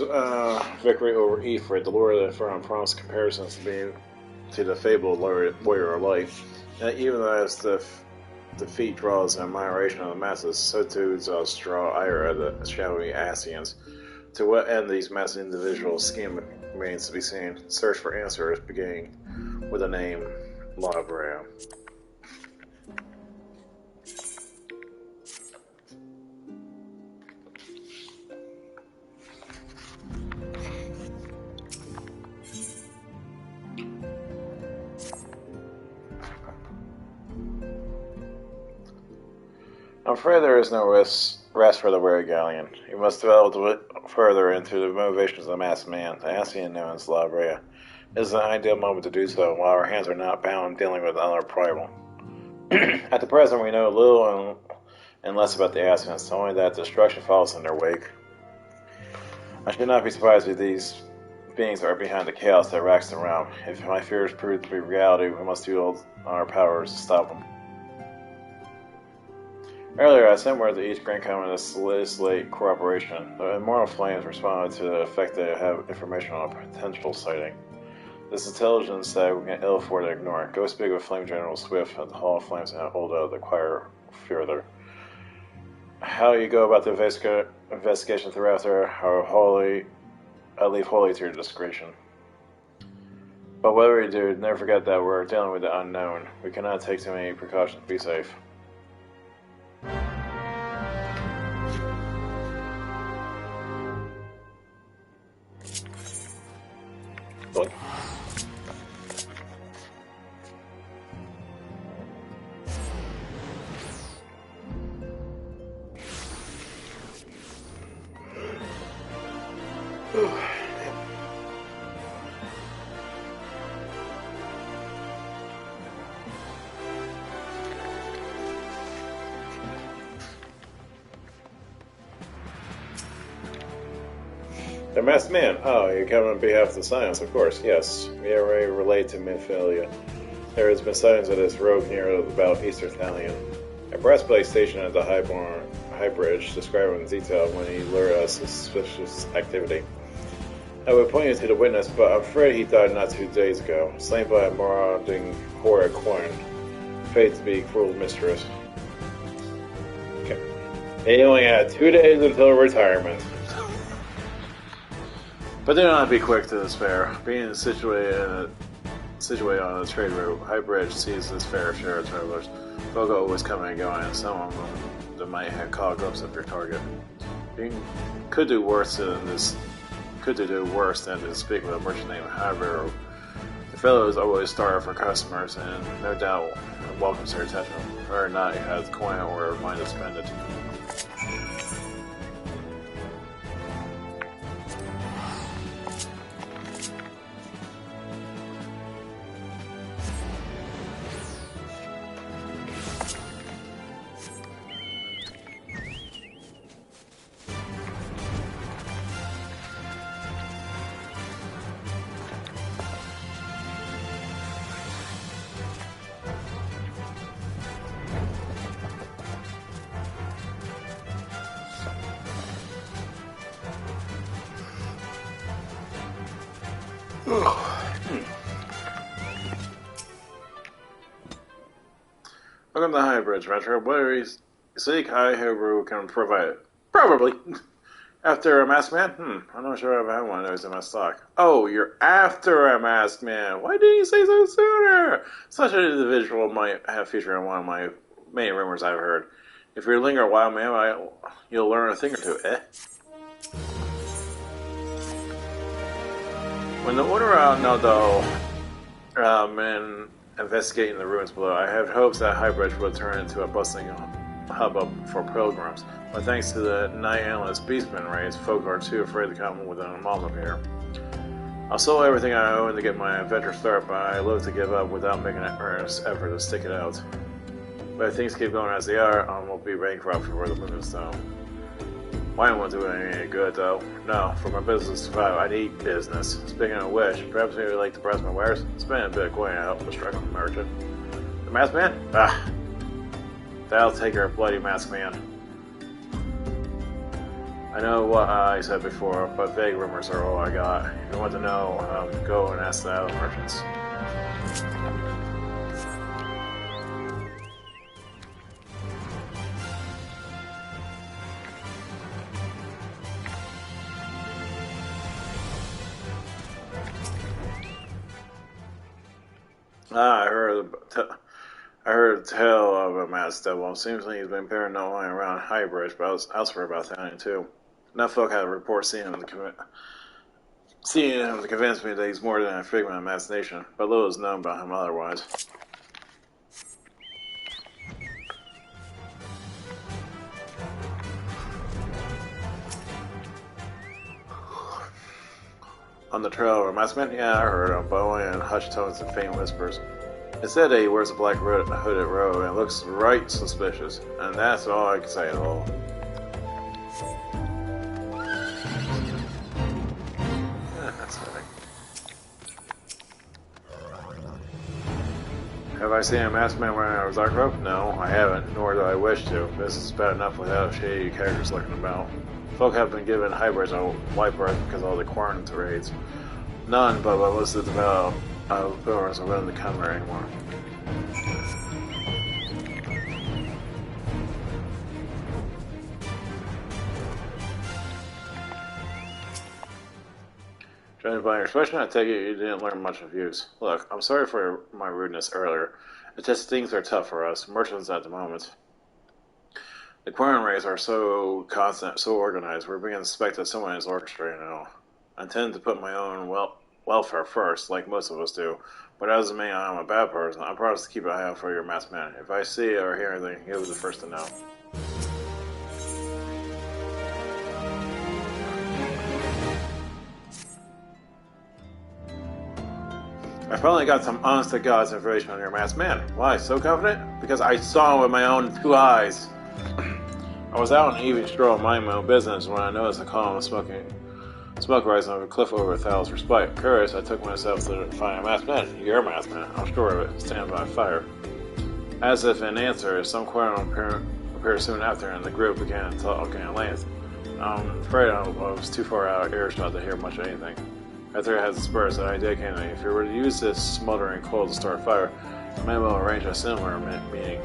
victory over Ifrit, the Lord of the Inferno, promised comparisons to the fabled warrior of light. Yet even as the defeat draws an admiration of the masses, so too does draw ire of the shadowy Asians. To what end these mass individuals scheme remains to be seen. Search for answers beginning with the name Labram. I'm afraid there is no rest for the weary galleon. You must delve further into the motivations of the masked man. The Asian knows La Brea. It is an ideal moment to do so, while our hands are not bound dealing with another rival. At the present, we know little and less about the Asians, only that destruction follows in their wake. I should not be surprised if these beings are behind the chaos that racks the realm. If my fears prove to be reality, we must do all our powers to stop them. Earlier, I sent word to each Grand Common to solicit cooperation. The Immortal Flames responded to the effect they have information on a potential sighting. This intelligence that we can ill afford to ignore. Go speak with Flame General Swift at the Hall of Flames and hold out the choir further. How you go about the investigation throughout there I leave wholly to your discretion. But whatever you do, never forget that we're dealing with the unknown. We cannot take too many precautions to be safe. Boy. The Masked Man. Oh, you come on behalf of the Science, of course. Yes, we already relate to Minfilia. There has been sightings of this rogue near about Easter Thalion. A breastplate stationed at the High Bridge described in detail when he lured us suspicious activity. I would point you to the witness, but I'm afraid he died not 2 days ago, slain by a marauding horror Quinn, fated to be cruel mistress. Okay. They only had 2 days until retirement. But do not be quick to despair. Being situated on a trade route, High Bridge sees this fair share of travelers. Folk always coming and going, and some of them that might have caught glimpse of your target. Being could do worse than to speak with a merchant named However, the fellow is always starved for customers, and no doubt welcomes their attention, whether or not he has coin or mind to spend it. Welcome to High Bridge, Metro. What do you seek? However can provide it. Probably. After a masked man? I'm not sure if I have one of those in my stock. Oh, you're after a masked man. Why didn't you say so sooner? Such an individual might have featured in one of my many rumors I've heard. If you linger a while, man, you'll learn a thing or two, eh? When the order out Naldo and investigating the ruins below, I had hopes that High Bridge would turn into a bustling hubbub for pilgrims. But thanks to the night endless beastman raids, folk are too afraid to come within a mile of here. I'll sell everything I own to get my adventure started, but I loathe to give up without making an earnest effort to stick it out. But if things keep going as they are, I won't be bankrupt before the moon is down. Wine won't do any good, though. No, for my business to survive, I need business. Speaking of which, perhaps maybe you'd like to press my wares? Spend a bit of coin to help the struggling merchant. The masked man? Ah, that'll take your bloody masked man. I know what I said before, but vague rumors are all I got. If you want to know, go and ask the other merchants. I heard tell of a masked devil. Seems like he's been appearing not only around High Bridge, but elsewhere about town too. Enough folk had a report seeing him to convince me that he's more than a figment of imagination, but little is known about him otherwise. On the trail of a maskman? Yeah, I heard him, but only in hushed tones and faint whispers. It said that he wears a black hooded robe and looks right suspicious, and that's all I can say at all. That's funny. Have I seen a masked man wearing a dark robe? No, I haven't, nor do I wish to. This is bad enough without shady characters lurking about. Folk have been given hybrids on white birth because of all the quarantine raids. None but most of the devout pilgrims are willing to come here anymore. Judging by your expression, I take it you didn't learn much of use. Look, I'm sorry for my rudeness earlier. It's just things are tough for us, merchants at the moment. The quarantine raids are so constant, so organized, we're beginning to suspect that someone is orchestrating it all. I intend to put my own welfare first, like most of us do, but that doesn't mean I'm a bad person. I promise to keep an eye out for your masked man. If I see or hear anything, you'll be the first to know. I finally got some honest-to-God's information on your masked man. Why, so confident? Because I saw him with my own 2 eyes. I was out on an evening stroll minding my own business when I noticed a column of smoke rising over a cliff over 1,000 for spite. Curious, I took myself to find a masked man. You're a masked man, I'm sure of it, standing by a fire. As if in answer, some quarrel appeared soon after, and the group began talking at length. I'm afraid I was too far out of earshot to hear much of anything. After I had the spurs, an idea came to me. If you were to use this smoldering coal to start a fire, you may well arrange a similar meeting.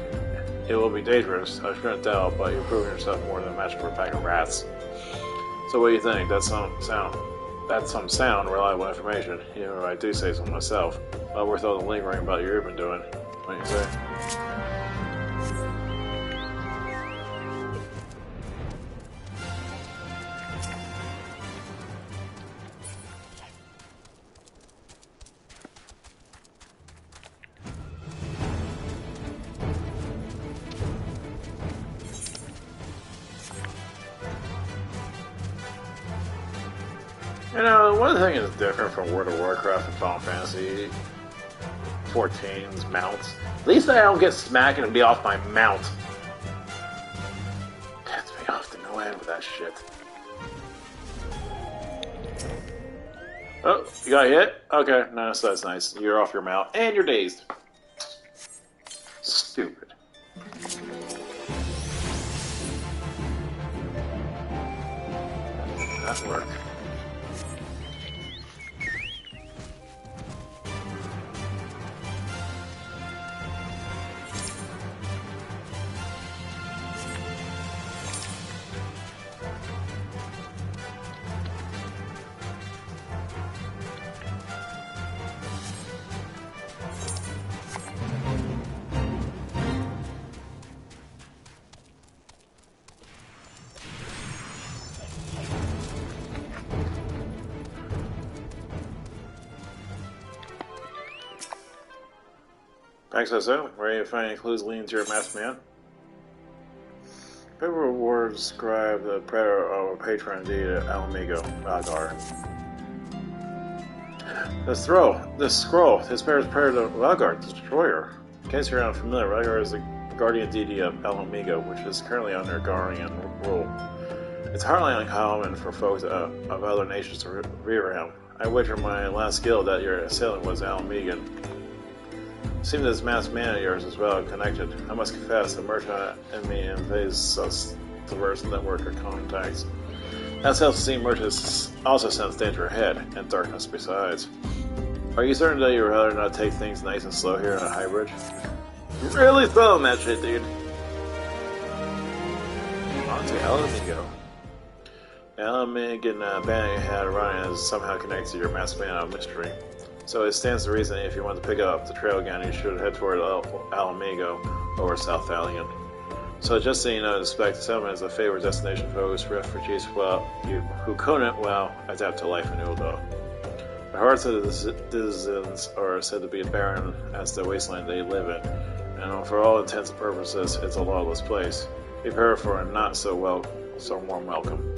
It will be dangerous, I shouldn't doubt, but you've proven yourself more than a match for a pack of rats. So what do you think? That's some sound, reliable information, even if I do say so myself. Well worth all the lingering about you've been doing. What do you say? You know, one thing is different from World of Warcraft and Final Fantasy 14's mounts. At least I don't get smacked and be off my mount. Pissed me off to no end with that shit. Oh, you got hit? Okay, no, so that's nice. You're off your mount, and you're dazed. Stupid. That worked. Thanks, so. Ready to find any clues leading to your masked man? Paper rewards describe the predator of a patron indeed at Alamigo, Valgar. This scroll, his parents predator Valgar, the destroyer. In case you're unfamiliar, Valgar is the guardian deity of Alamigo, which is currently under guardian rule. It's hardly uncommon for folks of other nations to revere him. I wager my last skill that your assailant was Alamigan. It seems this masked man of yours is well connected. I must confess, the merchant and me invades us diverse network of contacts. That self-esteemed merchant also sense danger ahead, and darkness besides. Are you certain that you'd rather not take things nice and slow here in a high bridge? Really throwing that shit, dude. On to Alamigo. Alamigan bandit you had running is somehow connected to your masked man of mystery. So it stands to reason if you want to pick up the trail again, you should head toward Alamigo or South Valiant. So just so you know, the settlement is a favorite destination for those refugees who couldn't, adapt to life in Uldo. The hearts of the citizens are said to be barren as the wasteland they live in, and for all intents and purposes, it's a lawless place. Prepare for a not so warm welcome.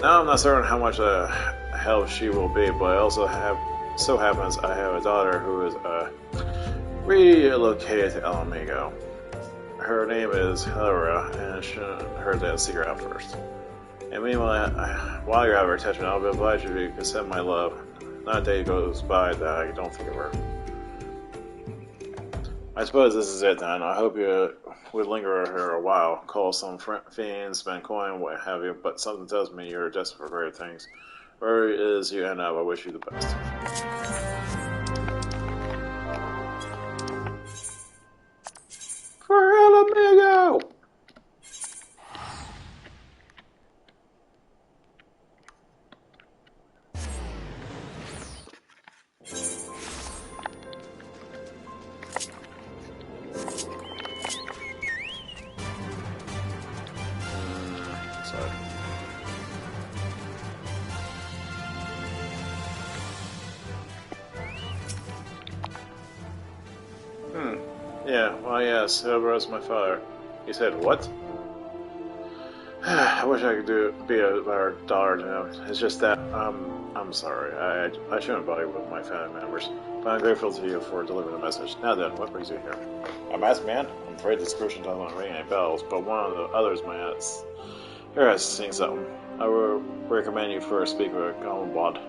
Now I'm not certain how much help she will be, but I also so happens I have a daughter who is relocated to El Amigo. Her name is Hilera, and it shouldn't hurt to seek her out first. And meanwhile, while you're out of her attention, I'll be obliged to send my love. Not a day goes by that I don't think of her. I suppose this is it then. I hope you would linger here a while, call some fiends, spend coin, what have you, but something tells me you're desperate for greater things. Wherever it is you end up, I wish you the best. For El Amigo! Yeah, well, yes, Hilbert was my father. He said, what? I wish I could be a better daughter to him. It's just that, I'm sorry. I shouldn't bother with my family members. But I'm grateful to you for delivering the message. Now then, what brings you here? A masked man? I'm afraid this description doesn't ring any bells, but one of the others might here has seen something. I will recommend you first speak with Gombod,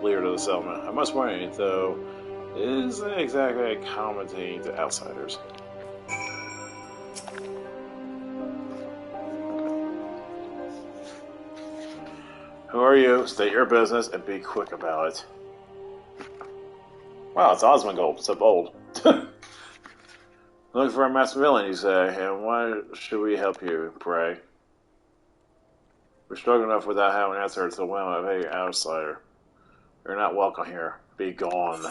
leader of the settlement. I must warn you, though, it isn't exactly accommodating to outsiders. Who are you? State your business and be quick about it. Wow, it's Osmongold, so bold. Looking for a masked villain, you say, and why should we help you, pray? We're struggling enough without having an answer to the whim of any outsider. You're not welcome here. Be gone.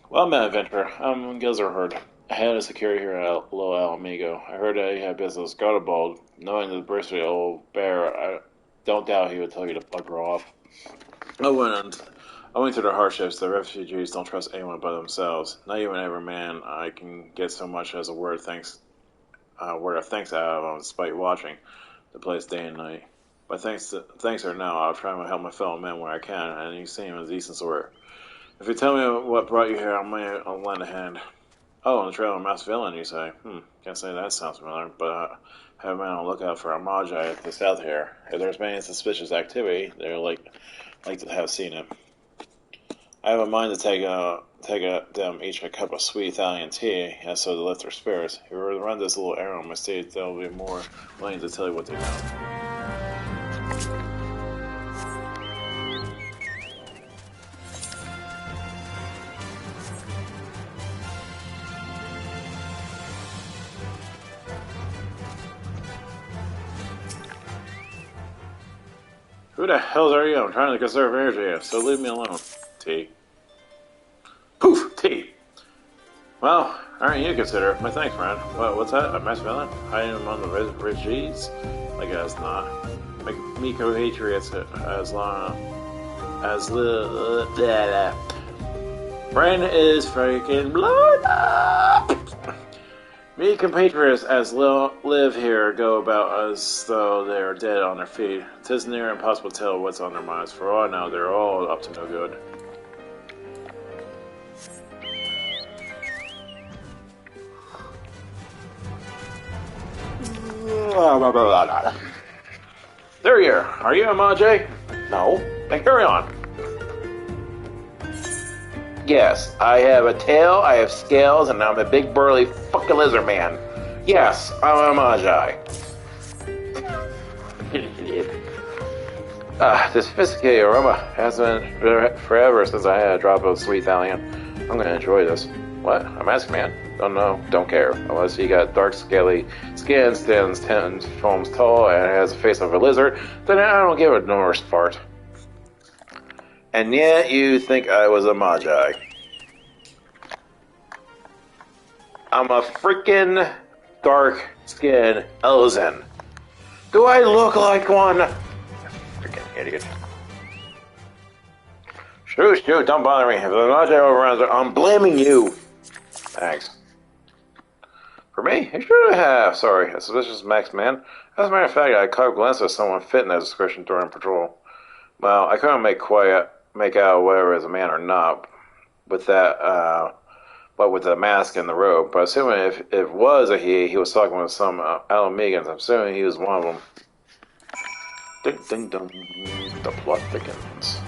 Well, man, adventurer, I'm Gilzerherd, head of security here at Lo El Amigo. I heard that you had business with Gardabald. Knowing the bristly old bear, I don't doubt he would tell you to bugger off. Owing to their hardships, the refugees don't trust anyone but themselves. Not even every man I can get so much as a word of thanks out of him, despite watching the place day and night. But thanks to now, I'll try to help my fellow men where I can, and you seem a decent sort. If you tell me what brought you here, I'll lend a hand. Oh, on the trail of a masked villain, you say? Can't say that sounds familiar, but I have been on the lookout for a Magi to the south here. If there's been any suspicious activity, they're like to have seen it. I have a mind to take them each a cup of sweet Italian tea, and so to lift their spirits. If you were to run this little errand on my state, they'll be more willing to tell you what they know. Who the hell are you? I'm trying to conserve energy, so leave me alone. T. Poof! T! Well, aren't you consider? My thanks, friend. What's that? A masked villain? Hiding among the refugees? I guess not. Me compatriots as long as brain is freaking blown up! Me compatriots as live here go about as though they are dead on their feet. 'Tis near impossible to tell what's on their minds. For all I know, they're all up to no good. There you are. Are you a Magi? No. Then carry on. Yes, I have a tail, I have scales, and I'm a big burly fucking lizard man. Yes, I'm a Magi. The sophisticated aroma has been forever since I had a drop of sweet Italian. I'm gonna enjoy this. What? A masked man? Don't know, don't care. Unless he got dark, scaly skin, stands 10 foams tall, and has the face of a lizard, then I don't give a Norse fart. And yet you think I was a Magi. I'm a freaking dark-skinned Elzen. Do I look like one? Freaking idiot. Shoot, don't bother me. If the logic overruns, I'm blaming you. Thanks. For me? You should have. Sorry, a suspicious Max man. As a matter of fact, I caught a glimpse of someone fit in that description during patrol. Well, I couldn't make out whether it was a man or not, with that, but with the mask and the robe. But assuming if it was a he was talking with some Alamegans. I'm assuming he was one of them. Ding, ding, dong. The plot thickens.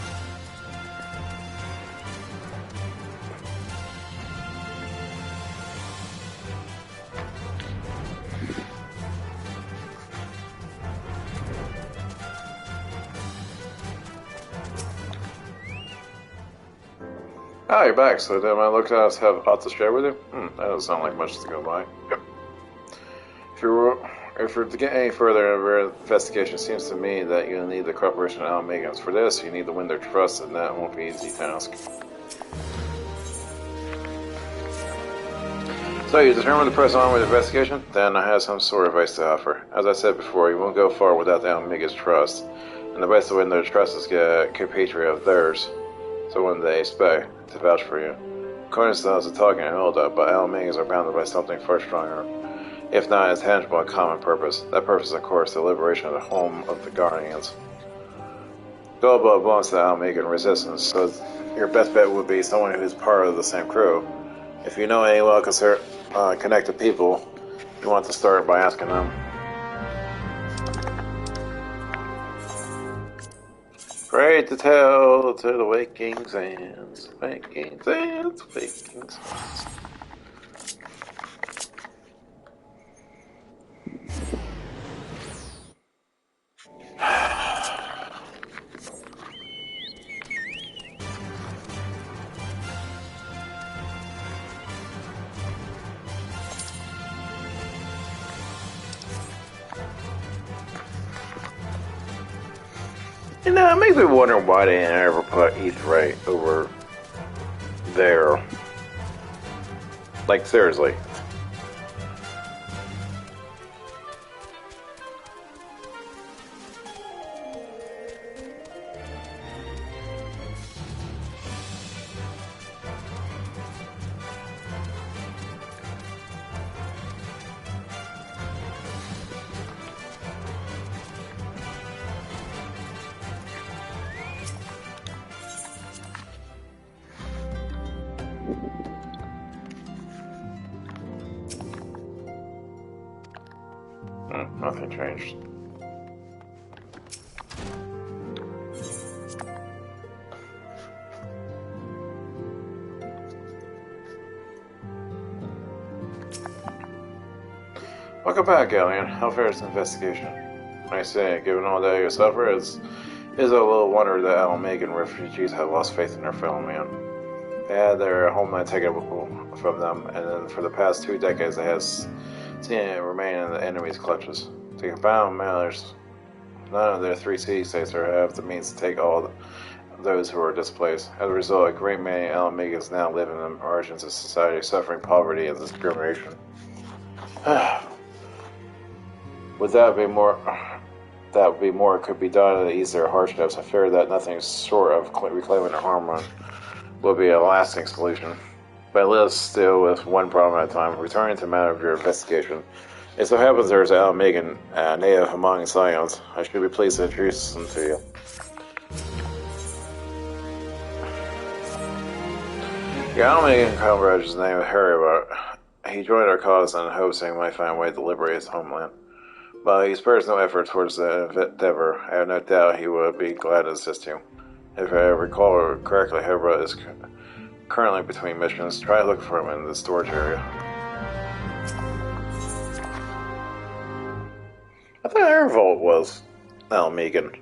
Oh, you're back. So did I look at have ought to share with you? That doesn't sound like much to go by. Yep. If we're to get any further in our investigation, it seems to me that you'll need the cooperation of Alamegans. For this, you need to win their trust, and that won't be an easy task. So, you determined to press on with the investigation? Then I have some sort of advice to offer. As I said before, you won't go far without the Alamegans' trust. And the best to win their trust is to get a compatriot of theirs, someone they expect to vouch for you. Coincidences are talking and hold up, but Alamegans are bounded by something far stronger, if not as tangible a common purpose. That purpose, of course, the liberation of the home of the Guardians. Bilbo belongs to the Alamegan resistance, so your best bet would be someone who's part of the same crew. If you know any well-connected people, you want to start by asking them. Pray to tell to the waking sands, waking sands, waking sands. You know, it makes me wonder why they didn't ever put Aetheryte over there. Like, seriously. Nothing changed. Welcome back, Alien. How fares the investigation? I say, given all that you suffer, it's a little wonder that Alamegan refugees have lost faith in their fellow man. They had their homeland taken from them, and then for the past 2 decades they have seen it remain in the enemy's clutches. To compound matters, none of their 3 city-states have the means to take all those who are displaced. As a result, a great many Alamegans now live in the margins of society, suffering poverty and discrimination. Would that be more could be done to ease their hardships. I fear that nothing short of reclaiming their homeland will be a lasting solution. But let us deal with one problem at a time. Returning to the matter of your investigation. It so happens there is an Alamegan native among Scions. I should be pleased to introduce him to you. The Alamegan comrade is named Harry. He joined our cause in hopes that he might find a way to liberate his homeland. But he spares no effort towards the endeavor. I have no doubt he would be glad to assist you. If I recall correctly, Hebra is currently between missions. Try to look for him in the storage area. I thought Airvolt was Alamegan.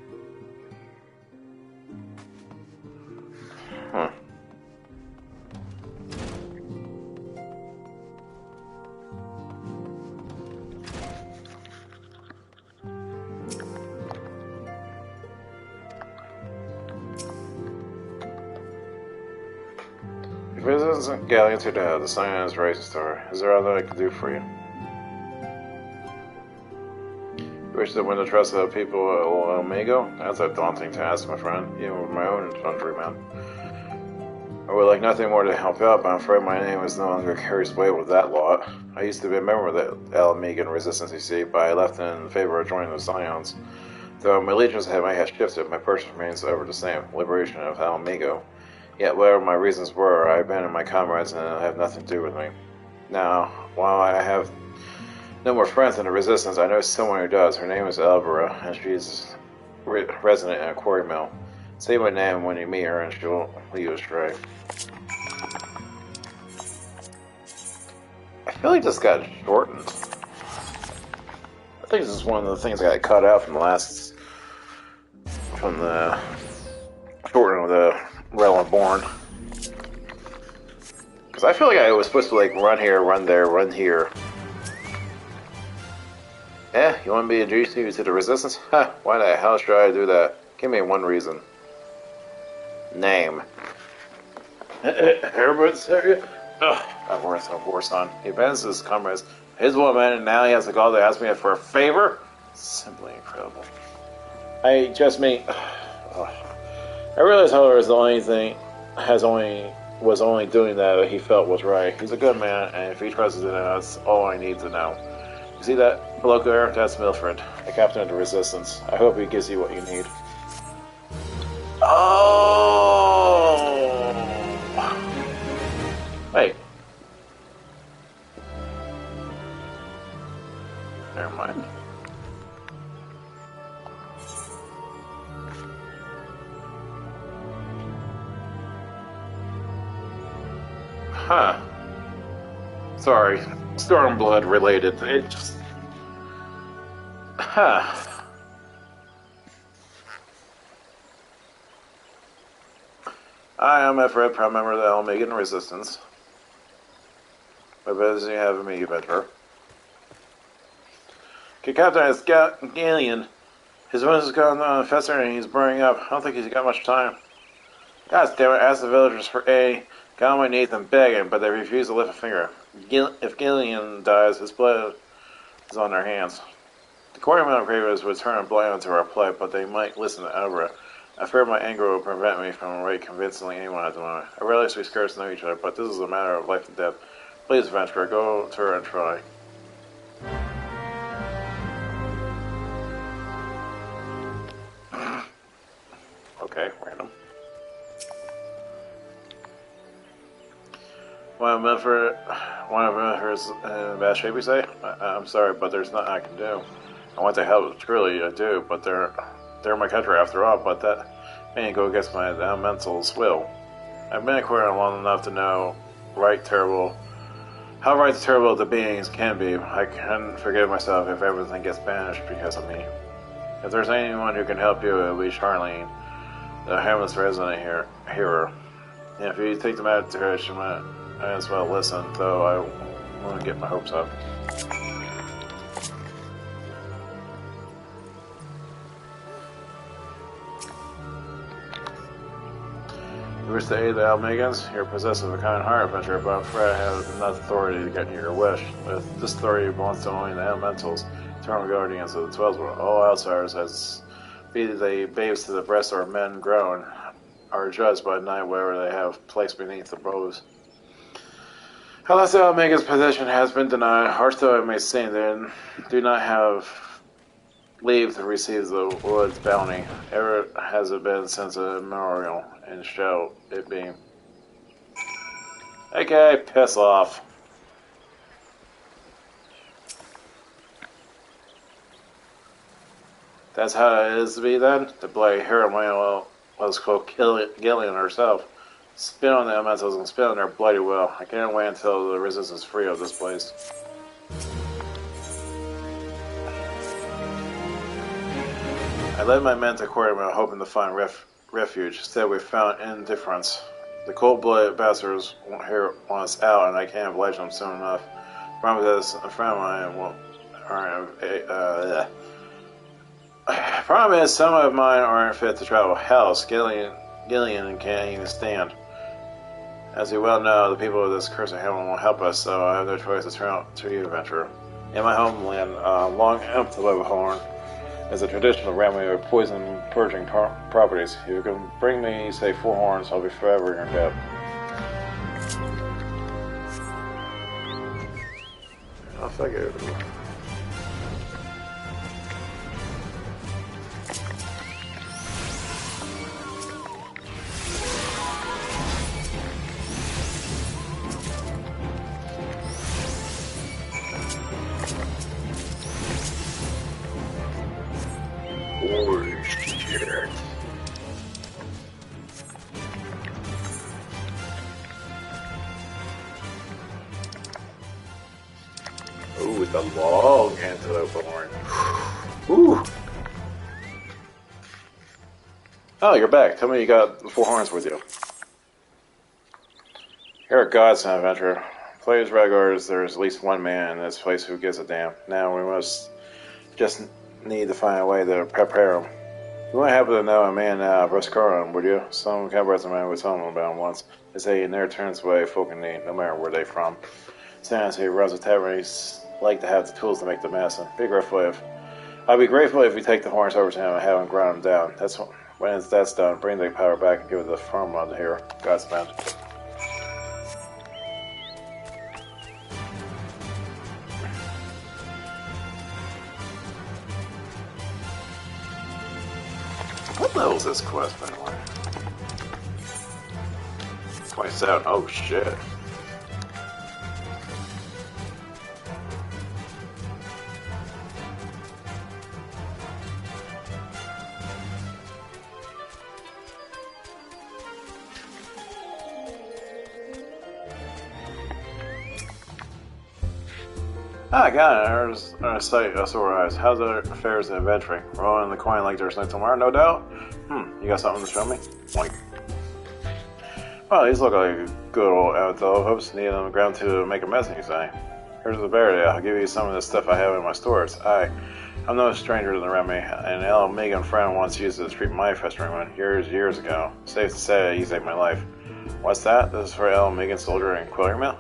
Huh. Resistance Galleons are dead. The sign is Rising Star. Is there anything I can do for you? You wish to win the trust of the people of Omega? That's a daunting task, my friend, even with my own countrymen. I would like nothing more to help out, but I'm afraid my name is no longer carries weight with that lot. I used to be a member of the Alamegan Resistance, you see, but I left in favor of joining the Scions. Though my allegiance might have shifted, my purpose remains ever the same, liberation of Alamego. Yet whatever my reasons were, I abandoned my comrades and have nothing to do with me. Now, while I have no more friends in the Resistance, I know someone who does. Her name is Elvira, and she's resident in a quarry mill. Say my name when you meet her, and she'll lead you astray. I feel like this got shortened. I think this is one of the things that got cut out from the shortening of the Realm Reborn. Because I feel like I was supposed to like run here, run there, run here. You want to be introduced you to the Resistance? Huh, why the hell should I do that? Give me one reason. Name. Herbert's area? Ugh, that war son. He abandons his comrades, his woman, and now he has the gall to ask me for a favor? Simply incredible. I realize, however, is the only thing was only doing that he felt was right. He's a good man, and if he trusts in it, that's all I need to know. You see that bloke there? That's Milfred, the captain of the Resistance. I hope he gives you what you need. Oh! Wait. Never mind. Huh. Sorry. Stormblood related. It just... Huh. I am Everett, proud member of the Alamegan Resistance. What business you have of me, you adventurer? Okay, Captain, it's Galleon. His wounds has gone on fester and he's burning up. I don't think he's got much time. God damn it, ask the villagers for aid. Got on my knees and begging, but they refuse to lift a finger. If Galleon dies, his blood is on their hands. The quartermaster cravers would turn a blind to our plight, but they might listen to Everett. I fear my anger will prevent me from right convincing anyone at the moment. I realize we scarce know each other, but this is a matter of life and death. Please, adventurer, go to her and try. Okay, random. One of them is in bad shape, you say? I'm sorry, but there's nothing I can do. I want to help, truly, I do, but they're my country after all, but that may go against my elemental's will. I've been a quarter long enough to know how right terrible the beings can be. I can forgive myself if everything gets banished because of me. If there's anyone who can help you, it'll be Charlene, the harmless resident hearer. And if you take the matter to her, she might as well listen, though I want to get my hopes up. You wish to aid the Almegans? You're possessed of a kind heart, adventurer, but I'm afraid I have enough authority to get you your wish. With this authority belongs to only the elementals, eternal guardians of the 12th world. All outsiders, as be they babes to the breast or men grown, are judged by night wherever they have placed beneath the bows. Unless the Almega's possession has been denied, harsh though it may seem, they do not have leave to receive the Lord's bounty. Ever has it been since immemorial, and shall it be. Okay, piss off. That's how it is to be then? The bloody heroine was called Gillian herself. Spit on the elementals and spit on their bloody will. I can't wait until the resistance is free of this place. I led my men to Quartermill, hoping to find refuge. Instead, we found indifference. The cold-blooded bastards want us out, and I can't oblige them soon enough. Promise a friend of mine Problem is, some of mine aren't fit to travel. Hell, Gillian can't even stand. As you well know, the people of this cursed hamlet won't help us, so I have no choice to turn out to you, adventurer. In my homeland, long empty of horn is a traditional remedy of poison purging properties. If you can bring me, say, 4 horns, I'll be forever in your debt. I figured. Holy shit. Ooh, with the long antelope horn. Ooh. Oh, you're back. Tell me you got the 4 horns with you. You're a godsend, adventurer. Players regulars, there's at least one man in this place who gives a damn. Now we must just need to find a way to prepare him. You wouldn't happen to know a man Roscaron, would you? Some cabarets man was telling him about him once. They say he never turns away folk in need, no matter where they from. Since he runs a tavern, he's like to have the tools to make the medicine. I'd be grateful if we take the horns over to him and have him grind them down. When that's done, bring the power back and give it to the farm on here. Godspeed. What level is this quest, by the way? 27. Oh shit. Ah, got it. There's a site of sore eyes. How's the affairs in adventuring? Rolling the coin like there's no tomorrow, no doubt? You got something to show me? Like. Well, these look like good old antelopes. Need on the ground to make a medicine, you say? Here's the berry. I'll give you some of the stuff I have in my stores. I'm no stranger to the remedy. An El Megan friend once used it to treat my festering one years ago. Safe to say, he saved my life. What's that? This is for El Megan soldier and quilling mill?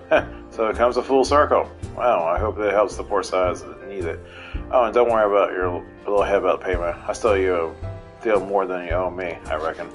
So it comes a full circle. Wow, I hope it helps the poor sides that need it. Oh, and don't worry about your little head about payment. I still owe you a deal more than you owe me, I reckon.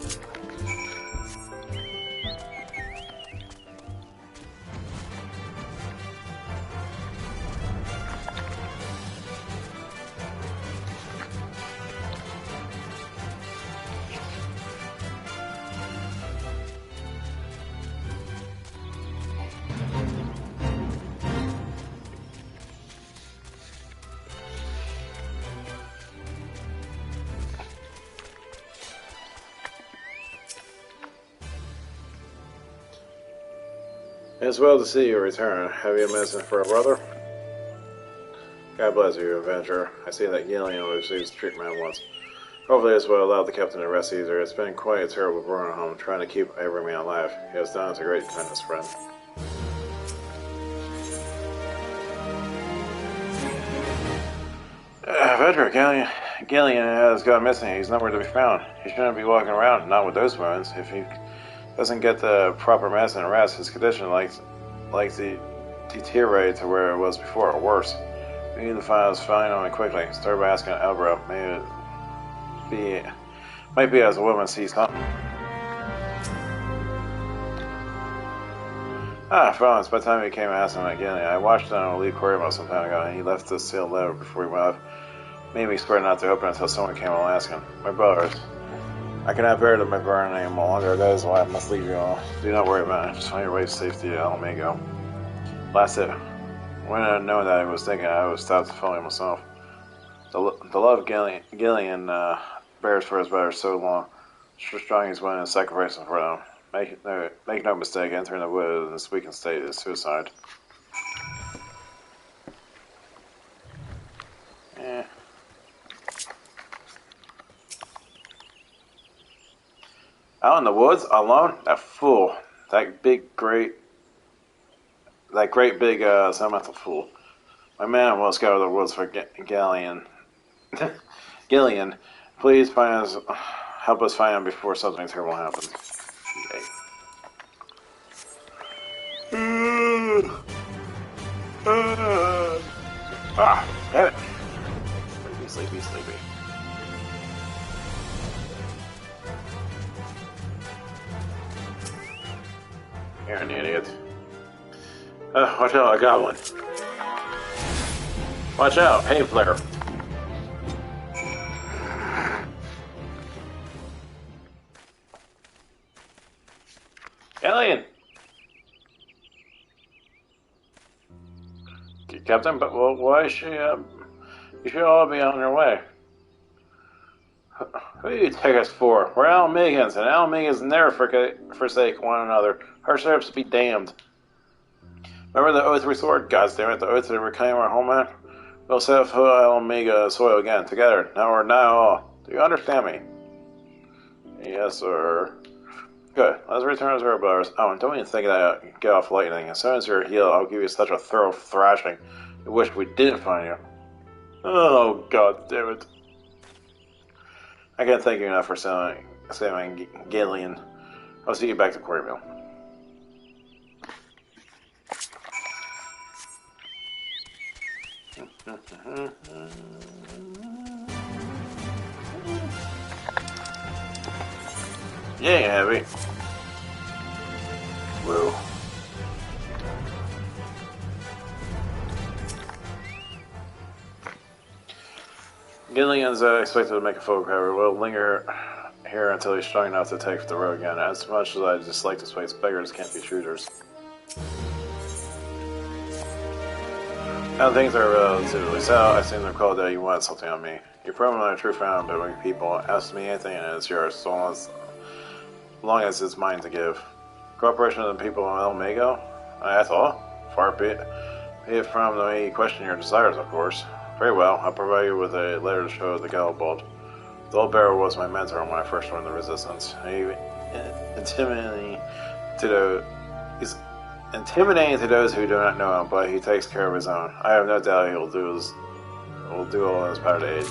It's well to see you return. Have you a medicine for a brother? God bless you, adventurer. I see that Gillian receives treatment once. Hopefully this will allow the captain to rest easier. It's been quite a terrible burn at home, trying to keep every man alive. He has done us a great kindness, friend. Adventurer, Gillian has gone missing. He's nowhere to be found. He shouldn't be walking around, not with those wounds. If he doesn't get the proper medicine and rest, his condition likes to deteriorate to where it was before, or worse. We need to find on it quickly. Start by asking Albert. Might be as a woman sees something. Franz, by the time he came asking him again, I watched on a Lee Corriero some time ago, and he left a sealed letter before he went off. Made me swear not to open it until someone came along asking. My brothers. I cannot bear my burn any longer. That is why I must leave you all. Do not worry about it. Just find your way to safety to El Amigo. That's it. When I know that I was thinking, I would stop to follow myself. The love Gillian bears for his brothers so long, so strong he's willing to sacrifice him for them. Make no mistake, entering the wood in this weakened state is suicide. Out in the woods, alone? That fool. That great big sentimental fool. My man will scour the woods for Gillian. Gillian, please help us find him before something terrible happens. Yay. Damn it. Sleepy. You're an idiot. Watch out, I got one. Watch out, hey flare. Alien! Captain, but well, why is she, you should all be on your way. Who do you take us for? We're Almegans, and Almegans never forsake one another. Hardships be damned. Remember the oath we swore? Goddammit, the oath to reclaim our homeland? We'll set up Almega soil again, together. Now or now all. Do you understand me? Yes, sir. Good. Let's return to our brothers. Oh, and don't even think that get off lightning. As soon as you're healed, I'll give you such a thorough thrashing. I wish we didn't find you. Oh, god damn it. I can't thank you enough for saving Gillian. I'll see you back to Quarryville. Yeah, heavy. Whoa. Gillian's expected to make a full recovery. We'll linger here until he's strong enough to take the road again. As much as I dislike this place, beggars can't be choosers. Now things are relatively so. I seem to recall that you wanted something on me. You're probably a true fan of building people. Ask me anything and it's yours, so long as it's mine to give. Cooperation with the people of El Mago? That's all. Far be it from the way you question your desires, of course. Very well, I'll provide you with a letter to show the Gallibald. The old bearer was my mentor when I first joined the Resistance. He's intimidating to those who do not know him, but he takes care of his own. I have no doubt he'll do all in his power to aid me.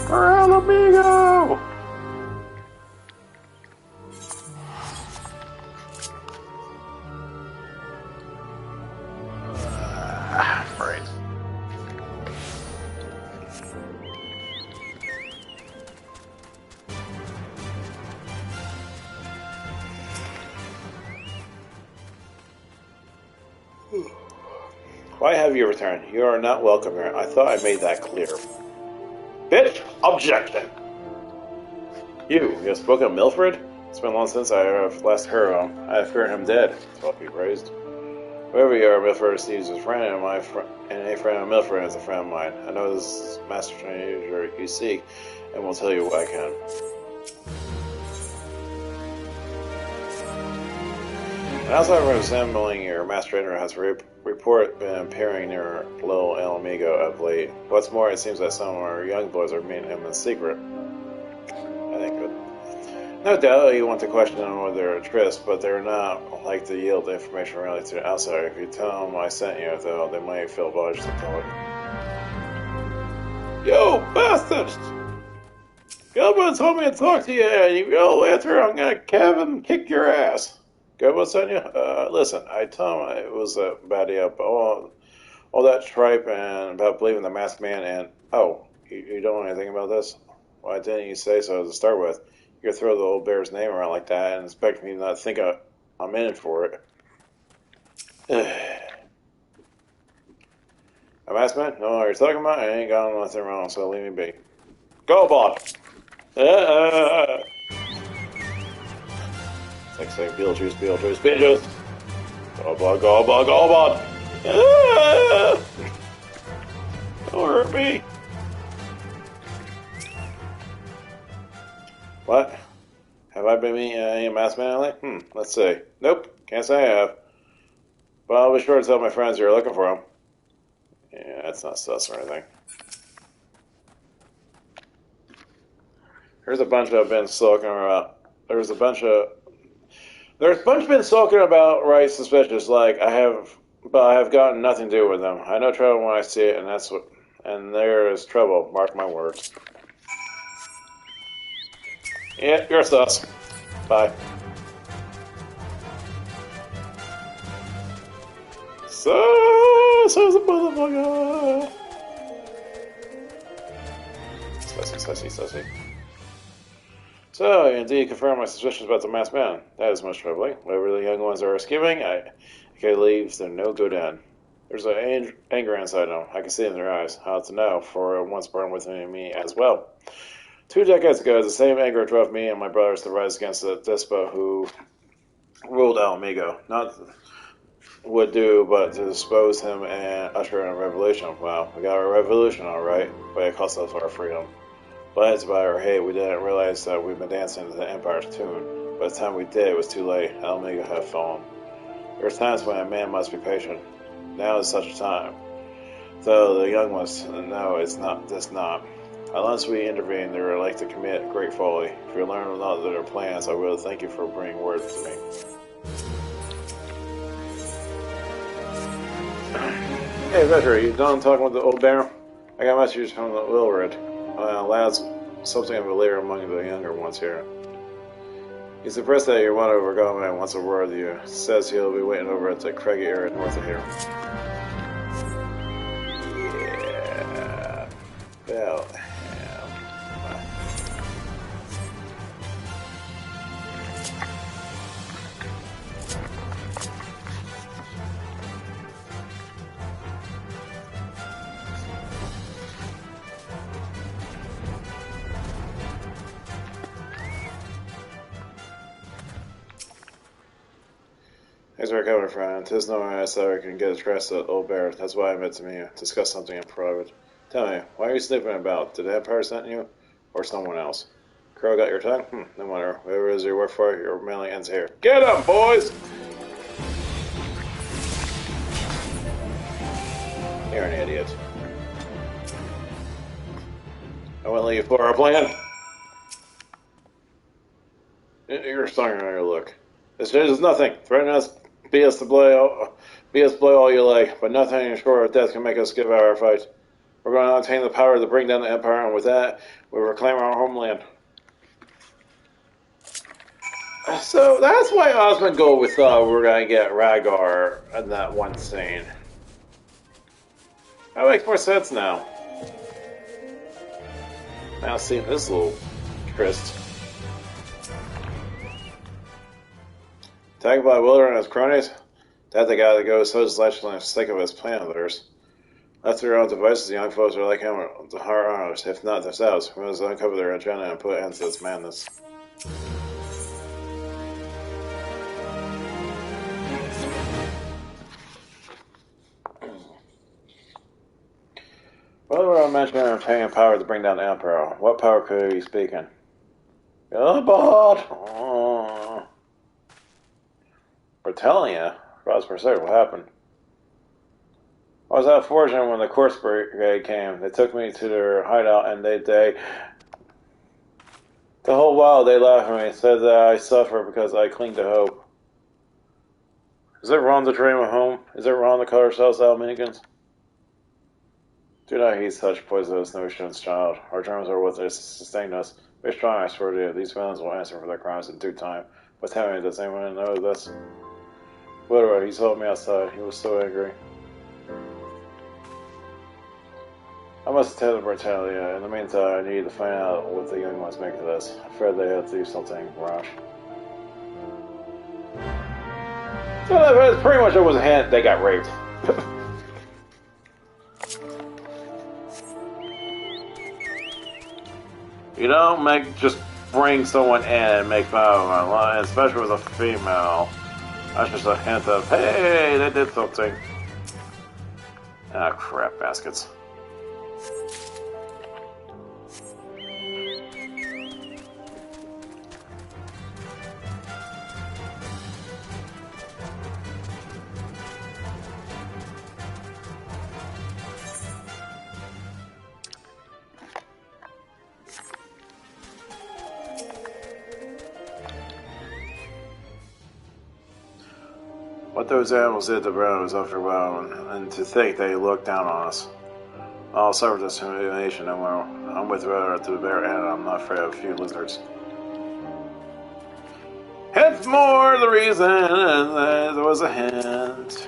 For El Amigo! Right. Why have you returned? You are not welcome here. I thought I made that clear. Bitch! Objection! You have spoken of Milfred? It's been long since I have last heard of him. I fear him dead. So be praised. Wherever you are, Milfred receives his friend, and a friend of Milfred is a friend of mine. I know this master trainer you seek, and will tell you what I can. And outside of resembling your master trainer has report been appearing near Little El Amigo of late. What's more, it seems that some of our young boys are meeting him in secret. I think good. No doubt you want to question them with their tryst, but they're not like to yield information related to the outsider. If you tell them I sent you, though, they might feel obliged to tell it. Yo, bastards! Gilbert told me to talk to you, and you go later, I'm gonna kick your ass. Gilbert sent you? Listen, I told him it was a bad idea, but all that tripe and about believing the masked man and... Oh, you don't know anything about this? Why didn't you say so to start with? You could throw the old bear's name around like that and expect me not to think I'm in it for it. A masked man? No, you're talking about? I ain't got nothing wrong, so leave me be. Go, bot! Like say Beetlejuice. Go, bot! Don't hurt me! What? Have I been meeting any masked man lately? Let's see. Nope, can't say I have. But I'll be sure to tell my friends you're looking for them. Yeah, that's not sus or anything. There's a bunch I've been sulking about. There's a bunch been sulking about right suspicious, like but I have gotten nothing to do with them. I know trouble when I see it, and there is trouble, mark my words. Yeah, you're sus. Bye. So the motherfucker. Sussy. So, you indeed confirm my suspicions about the masked man. That is most troubling. Whatever the young ones are scheming, I can't leave them no good end. There's an anger inside them. I can see it in their eyes. How to know, for it once burned within me as well. 2 decades ago, the same anger drove me and my brothers to rise against the despot who ruled Alamigo. Not would do, but to dispose him and usher in a revolution. Wow, we got a revolution, all right, but it cost us our freedom. But by our hate, we didn't realize that we've been dancing to the Empire's tune. By the time we did, it was too late. Alamigo had fallen. There are times when a man must be patient. Now is such a time. Though the young ones know it's not. That's not. Unless we intervene, they are like to commit great folly. If you learn about their plans, I will thank you for bringing word to me. Hey, Veteran, you done talking with the old bear? I got messages from the Wilred. Lads, something of a leader among the younger ones here. He's impressed that your one over government wants a word with you. Says he'll be waiting over at the Craigie area north of here. Yeah. Well, Thanks for coming, friend. 'Tis no one so I can get a trace of old bear. That's why I met to me. Discuss something in private. Tell me, why are you sniffing about? Did the Empire send you? Or someone else? Crow got your tongue? No matter. Whatever it is you work for, your mailing ends here. Get 'em, boys! You're an idiot. I won't let you for our plan. You're stronger on your look. This is nothing. Threaten us, be us blow all you like, but nothing short of death can make us give our fight. We're going to obtain the power to bring down the Empire, and with that, we reclaim our homeland. So that's why Osmongold thought we were going to get Rhaegar in that one scene. That makes more sense now. Now seeing this little tryst. Attacked by Wilder and his cronies? That they gotta go so sledgely for the sake of his plan of theirs. Left to their own devices, the young folks are like him, the hard honors, if not themselves. We must uncover their agenda and put an end to this madness. Wilder mentioned obtaining power to bring down the Emperor. What power could he speak in? Godbot! Britannia? Ross per se, what happened? I was out foraging when the Corpse Brigade came. They took me to their hideout and the whole while they laughed at me, said that I suffer because I cling to hope. Is it wrong to dream of home? Is it wrong to call ourselves Alminigans? Do not heed such poisonous notions, child. Our dreams are what sustain us. Be strong, I swear to you. These villains will answer for their crimes in due time. But tell me, does anyone know this? Whatever, he told me outside. He was so angry. I must tell the Britannia. In the meantime, I need to find out what the young ones make of this. I fear they have to do something rash. So that pretty much it was a hint they got raped. You don't just bring someone in and make fun of them, especially with a female. That's just a hint of, hey, they did something. Ah, crap baskets. What those animals did to Brown was overwhelming, and to think they looked down on us. I'll suffer this humiliation no more. I'm with her to the very end, and I'm not afraid of a few lizards. Hence more the reason there was a hint.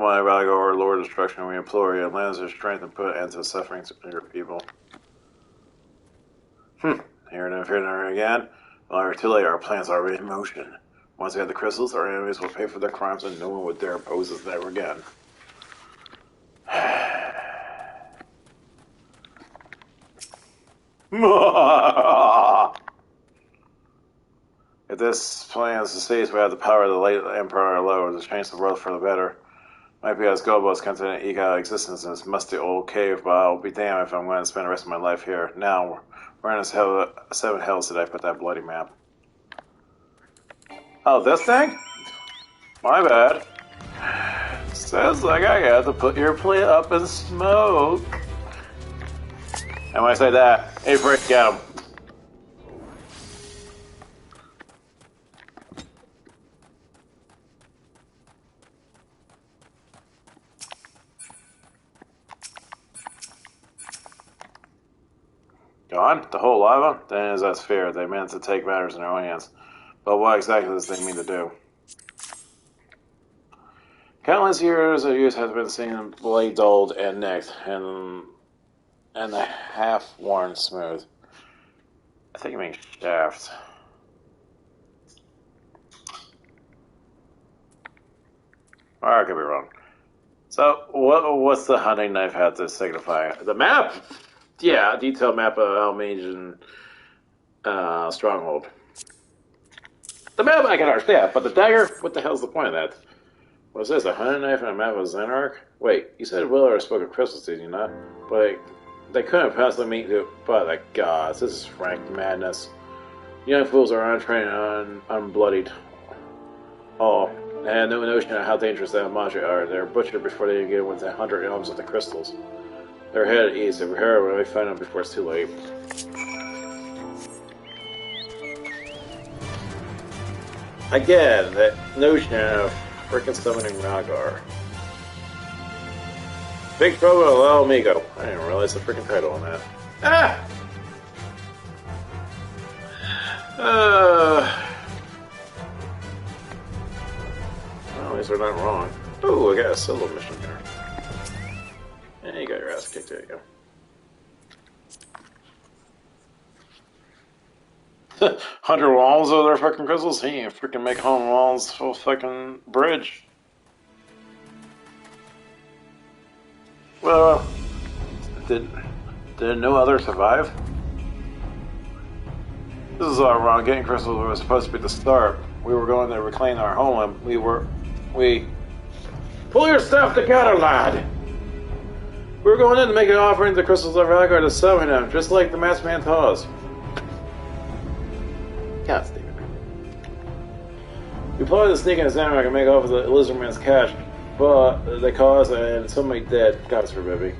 Almighty Valgor, Lord of Destruction, we implore you, lend us your strength and put an end to the suffering of your people. Here and here again. Well, we're too late. Our plans are already in motion. Once we have the crystals, our enemies will pay for their crimes, and no one would dare oppose us ever again. If this plan succeeds, we have the power of the late Emperor alone to change the world for the better. Might be as Gobos continue to eke out existence in this musty old cave, but I'll be damned if I'm going to spend the rest of my life here. Now, we're in this seven hells today. Put that bloody map. Oh, this thing? My bad. Sounds like I got to put your plate up in smoke. And when I say that, hey, Frick, get him. Gone? The whole lava? Then is that's fair. They meant to take matters in their own hands. But what exactly does they mean to do? Countless years of use have been seen blade dulled and nicked, and the half worn smooth. I think it means shaft. Or I could be wrong. So, what's the hunting knife have to signify? The map? Yeah, a detailed map of Almasian stronghold. The map I can understand, but the dagger? What the hell's the point of that? What's this, a hunting knife and a map of Xenarch? Wait, you said Willard spoke of crystals, did you not? But they couldn't possibly meet you. But the gods, this is frank madness. Young fools are untrained and unbloodied. Oh, and no notion of how dangerous the Almaji are. They're butchered before they get within 100 elms of the crystals. They're headed east. If we're here, we'll find them before it's too late. Again, that notion of frickin' summoning Nagar. Big Trouble with El Amigo. I didn't realize the frickin' title on that. Ah! Well, at least they're not wrong. Oh, I got a solo mission here. And you got your ass kicked, there you go. 100 walls of their fucking crystals? He ain't freaking make home walls full fucking bridge. Well, did no other survive? This is all wrong. Getting crystals was supposed to be the start. We were going to reclaim our homeland. We... Pull your stuff together, lad! We were going in to make an offering to the crystals of Valgor to summon them, just like the masked man taught us. God, Stephen. We plotted to sneak in Xenarch and make off with the Lizardman's cash, but they caught us and somebody dead. God forbid me.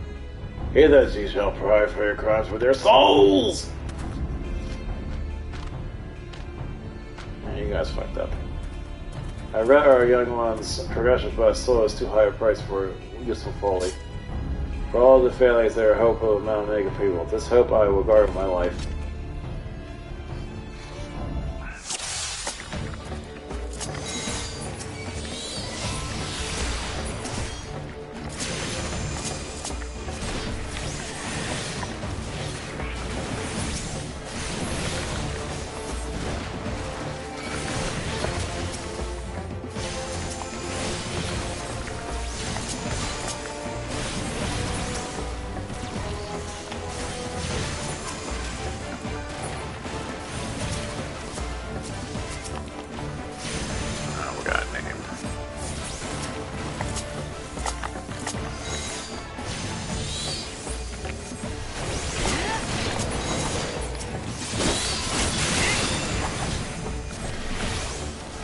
He that ye shall provide for your crimes with their souls! Man, you guys fucked up. I read our young ones' progression, but still is too high a price for useful folly. For all the failures, there are hope of Mount Omega people. This hope I will guard with my life.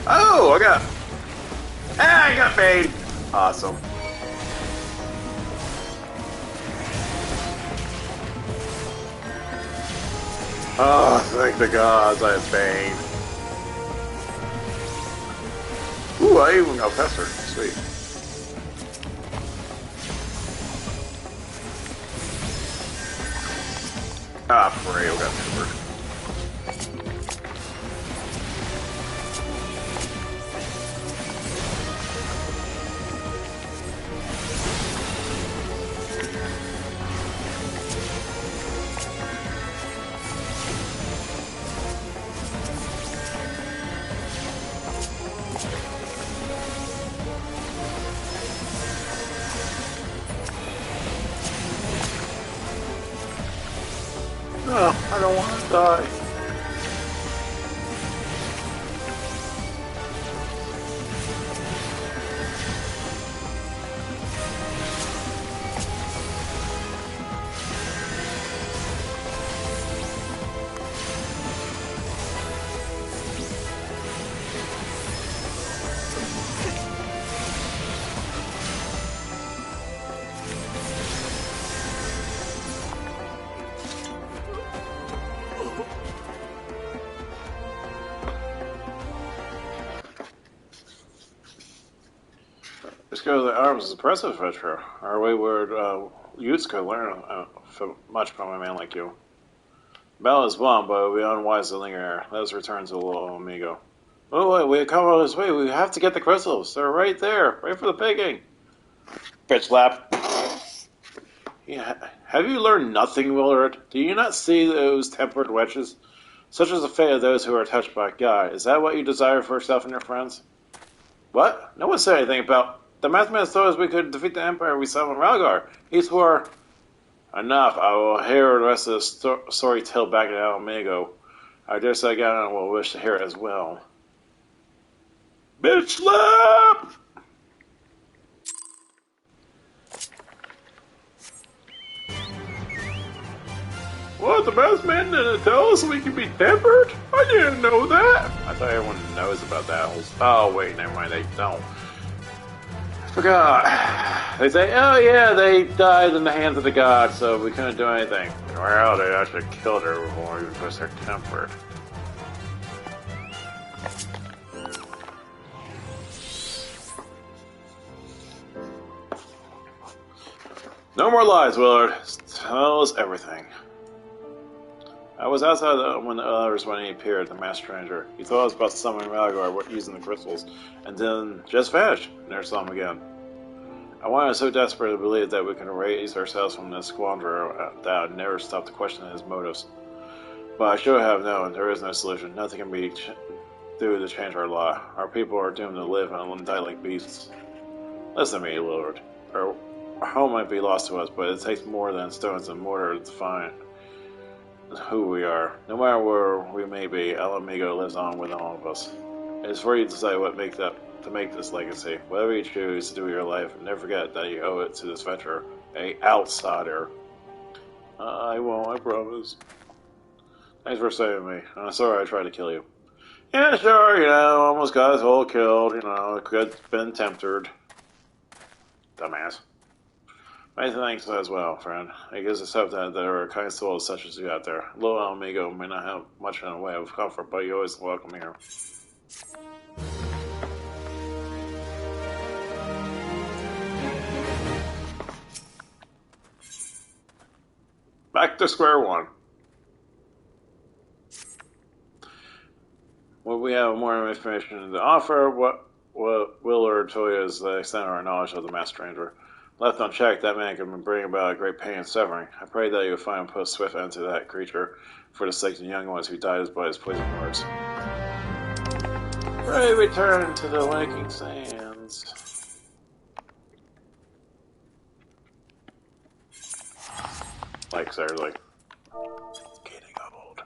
Oh, I got paid. Awesome. Oh, thank the gods I have Bane. Ooh, I even got Pester. Sweet. Ah, great, we got Super. Oh, I don't want to die. This go to the arms is impressive, Retro. Our wayward youths could learn much from a man like you. Battle is won, but it would be unwise to linger here. Let us return to the little amigo. Oh, wait, we come all this way. We have to get the crystals. They're right there. Right for the picking. Bitch slap. Yeah. Have you learned nothing, Willard? Do you not see those tempered wretches? Such is the fate of those who are touched by God. Is that what you desire for yourself and your friends? What? No one said anything about... The mathematics told us we could defeat the Empire we saw in Ralgar. He swore... Enough. I will hear the rest of the story told back in Alamigo. I dare say God will wish to hear it as well. Bitch slap! What, the masked man didn't tell us we could be tempered? I didn't know that. I thought everyone knows about that. Oh, wait, never mind, they don't. I forgot. They say, oh yeah, they died in the hands of the gods, so we couldn't do anything. In reality, I should have killed her before we because they're tempered. No more lies, Willard. Tell us everything. I was outside when the others when he appeared, the masked stranger. He told us about summoning Ralgar using the crystals, and then just vanished. Never saw him again. I wanted so desperately to believe that we can erase ourselves from this squanderer that I never stopped to question his motives. But I should have known there is no solution. Nothing can be do to change our law. Our people are doomed to live and die like beasts. Listen to me, Lord. Our home might be lost to us, but it takes more than stones and mortar to find who we are. No matter where we may be, Alamigo lives on with all of us. It is for you to decide what to make this legacy. Whatever you choose to do with your life, never forget that you owe it to this veteran, a outsider. I won't, I promise. Thanks for saving me. I'm sorry I tried to kill you. Yeah, sure, almost got us all killed, could have been tempted. Dumbass. Many thanks as well, friend. I guess it's hope that there are kind souls such as you out there. Little Amigo may not have much in the way of comfort, but you're always welcome here. Back to square one. Well, we have more information to offer. What Willard told you is the extent of our knowledge of the masked stranger. Left unchecked, that man can bring about a great pain and suffering. I pray that you will find and put a swift end to that creature for the sake of the young ones who died by his poison words. Pray return to the Waking Sands. Like, seriously. It's getting old.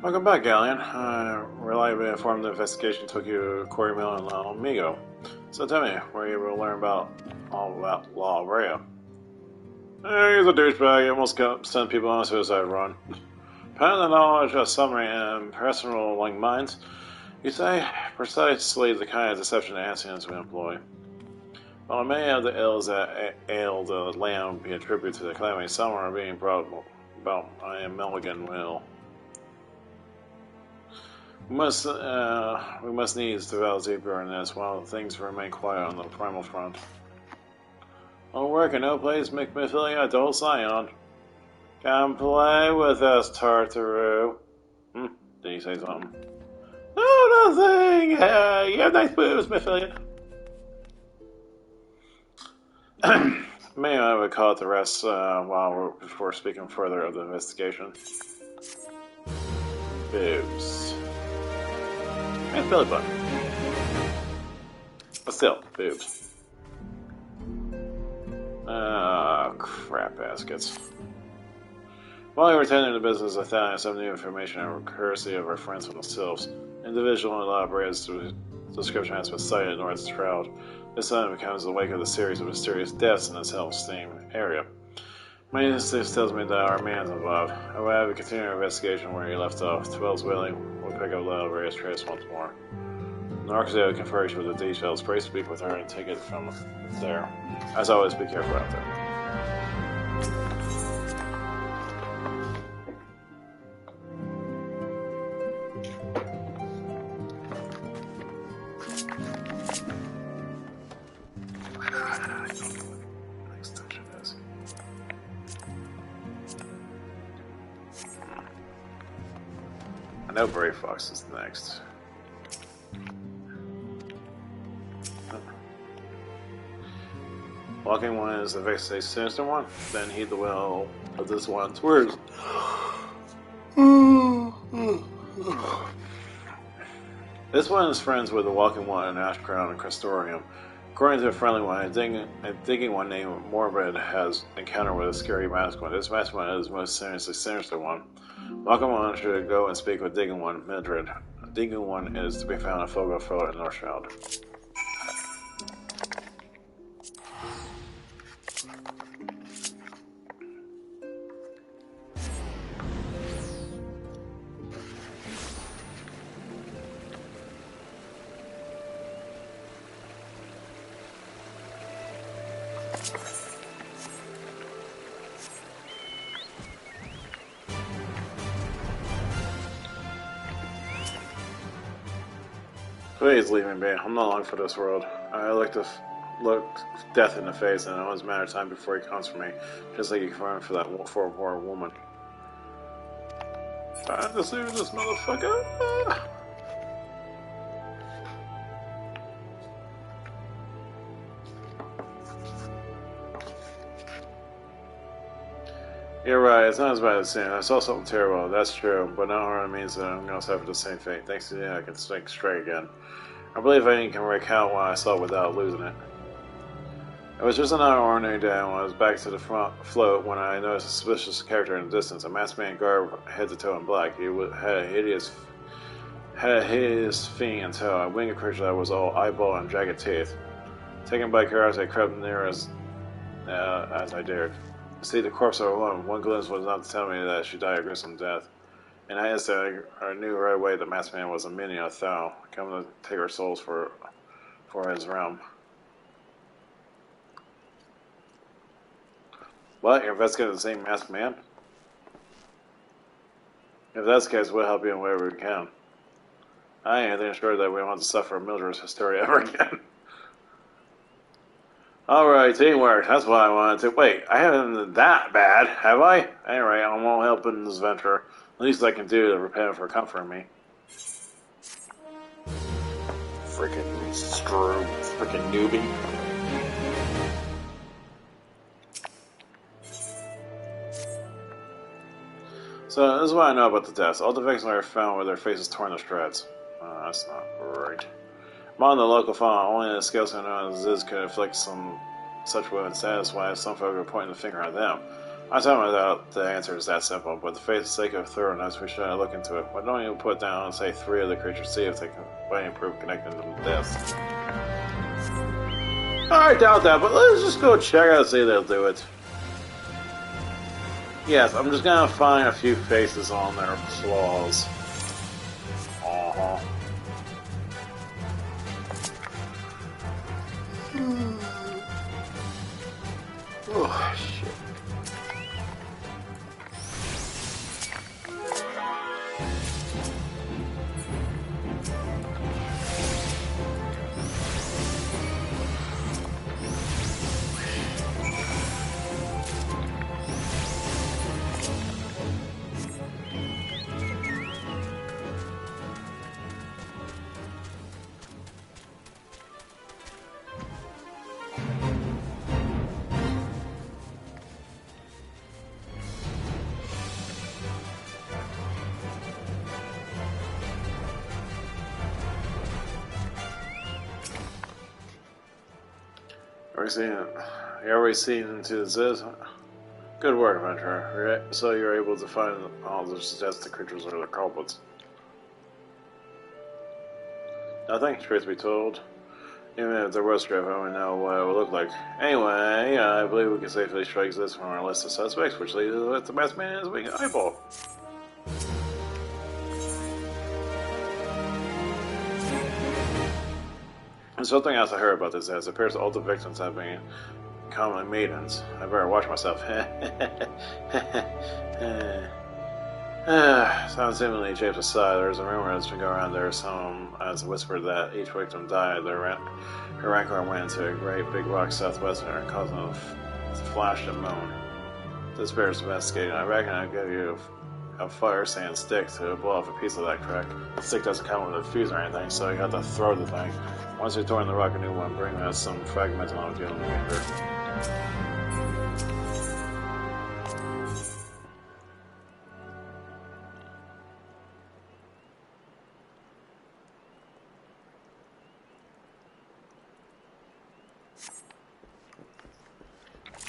Welcome back, Galleon. Reliably informed the investigation took you to Quarry Mill and La Amigo. So tell me, were you able to learn all about La Brea? He's a douchebag. He almost sent people on a suicide run. Depending on the knowledge of submarine and personal like minds, you say precisely the kind of deception Ancients we employ. While many of the ills that ail the land be attributed to the calamity, some are being brought about by a Milligan will. We must needs develop deeper in this while things remain quiet on the primal front. No work and no place, McMillia, don't Scion. Come play with us, Tartaru. Did he say something? No, nothing! You have nice boobs, Mephilia. Maybe I would call it the rest before speaking further of the investigation. Boobs. And belly button. But still, boobs. Crap baskets. While we were attending to business, I found some new information and courtesy of our friends from the Sylphs. Individual in La Brea's description has been cited in North Shroud. This time becomes the wake of the series of mysterious deaths in this Hellstein area. My instinct tells me that our man's involved. I will have a continuing investigation where he left off. Twel's willing, we'll pick up La Brea's trace once more. Narcoseo will confer you with the details. Pray speak with her and take it from there. As always, be careful out there. I know Brave Fox is next. Walking one is the very sinister one, then heed the will of this one's words. This one is friends with the Walking One and Ash Crown and Crastorium. According to a friendly one, a digging one named Morbid has encountered with a scary masked one. This masked one is the most sinister one. Walking One should go and speak with Digging One, Mildred. Digging One is to be found at Fogo Fellow in Northshroud. Please leave me be. I'm not long for this world. I like to look death in the face, and it was a matter of time before he comes for me, just like he confirmed for that poor woman. Time to save this motherfucker! You're right, it's not as bad as it seems. I saw something terrible, that's true, but no harm means that I'm going to suffer the same fate. Thanks to you, I can think straight again. I believe I can recount what I saw without losing it. It was just another ordinary day when I was back to the float when I noticed a suspicious character in the distance. A masked man garbed head to toe in black. He had a hideous fiend in tow, a winged creature that was all eyeball and jagged teeth. Taken by curiosity, I crept near as I dared. To see the corpse of a woman, one glimpse was enough to tell me that she died a gruesome death. And I knew right away the masked man was a minion of Thal, coming to take our souls for his realm. What? You're investigating the same masked man? If that's the case, we'll help you in whatever we can. I ain't anything sure that we want to suffer Mildred's hysteria ever again. Alright, teamwork. That's what I wanted to. Wait, I haven't been that bad, have I? Anyway, I won't help in this venture. Least I can do to repay for comforting me. Freaking screw. Freaking newbie. So, this is what I know about the deaths. All the victims are found with their faces torn to shreds. That's not right. Among the local fauna, only the skeleton known as Ziz could inflict some such wounds. That is why some folk are pointing the finger at them. I tell myself the answer is that simple, but for the sake of thoroughness, we should look into it. Why don't you put down, say, 3 of the creatures, see if they can find any proof connecting them to death. I doubt that, but let's just go check out and see if they'll do it. Yes, I'm just gonna find a few faces on their claws. Oh, shit. You already seen into this? Good work, adventurer. So you're able to find all the suggested creatures or the culprits. Nothing, truth to be told. Even if there was Drift, I wouldn't know what it would look like. Anyway, I believe we can safely strike this from our list of suspects, which leaves us with the best man as we can eyeball. And something else I heard about this is it appears all the victims have been common maidens. I better watch myself. Sounds seemingly shaped aside. There's a rumor that's been going around there. Some has whispered that each victim died. Her rancor went into a great big rock southwest of her, causing them to flash and moan. This bears investigating. I reckon I'll give you a fire sand stick to blow off a piece of that crack. The stick doesn't come with a fuse or anything, so you have to throw the thing. Once you're throwing the rock, a new one, bring us some fragments and I'll give them together.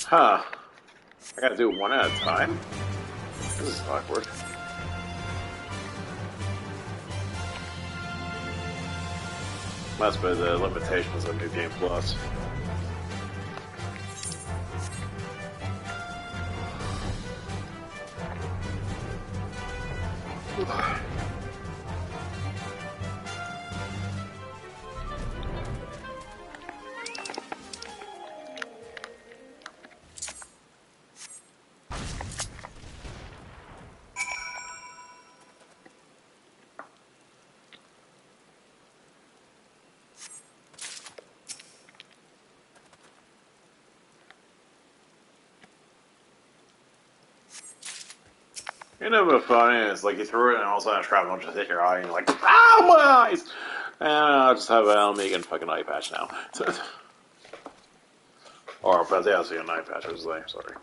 Huh. I gotta do it one at a time? This is awkward. Must be the limitations of New Game Plus. You know what's funny is like you threw it and all of a sudden a shrapnel just hit your eye and you're like, ow, my eyes! And I'll just have an Elmegan fucking eye patch now. Or Bethesda eye patch, I was like, sorry.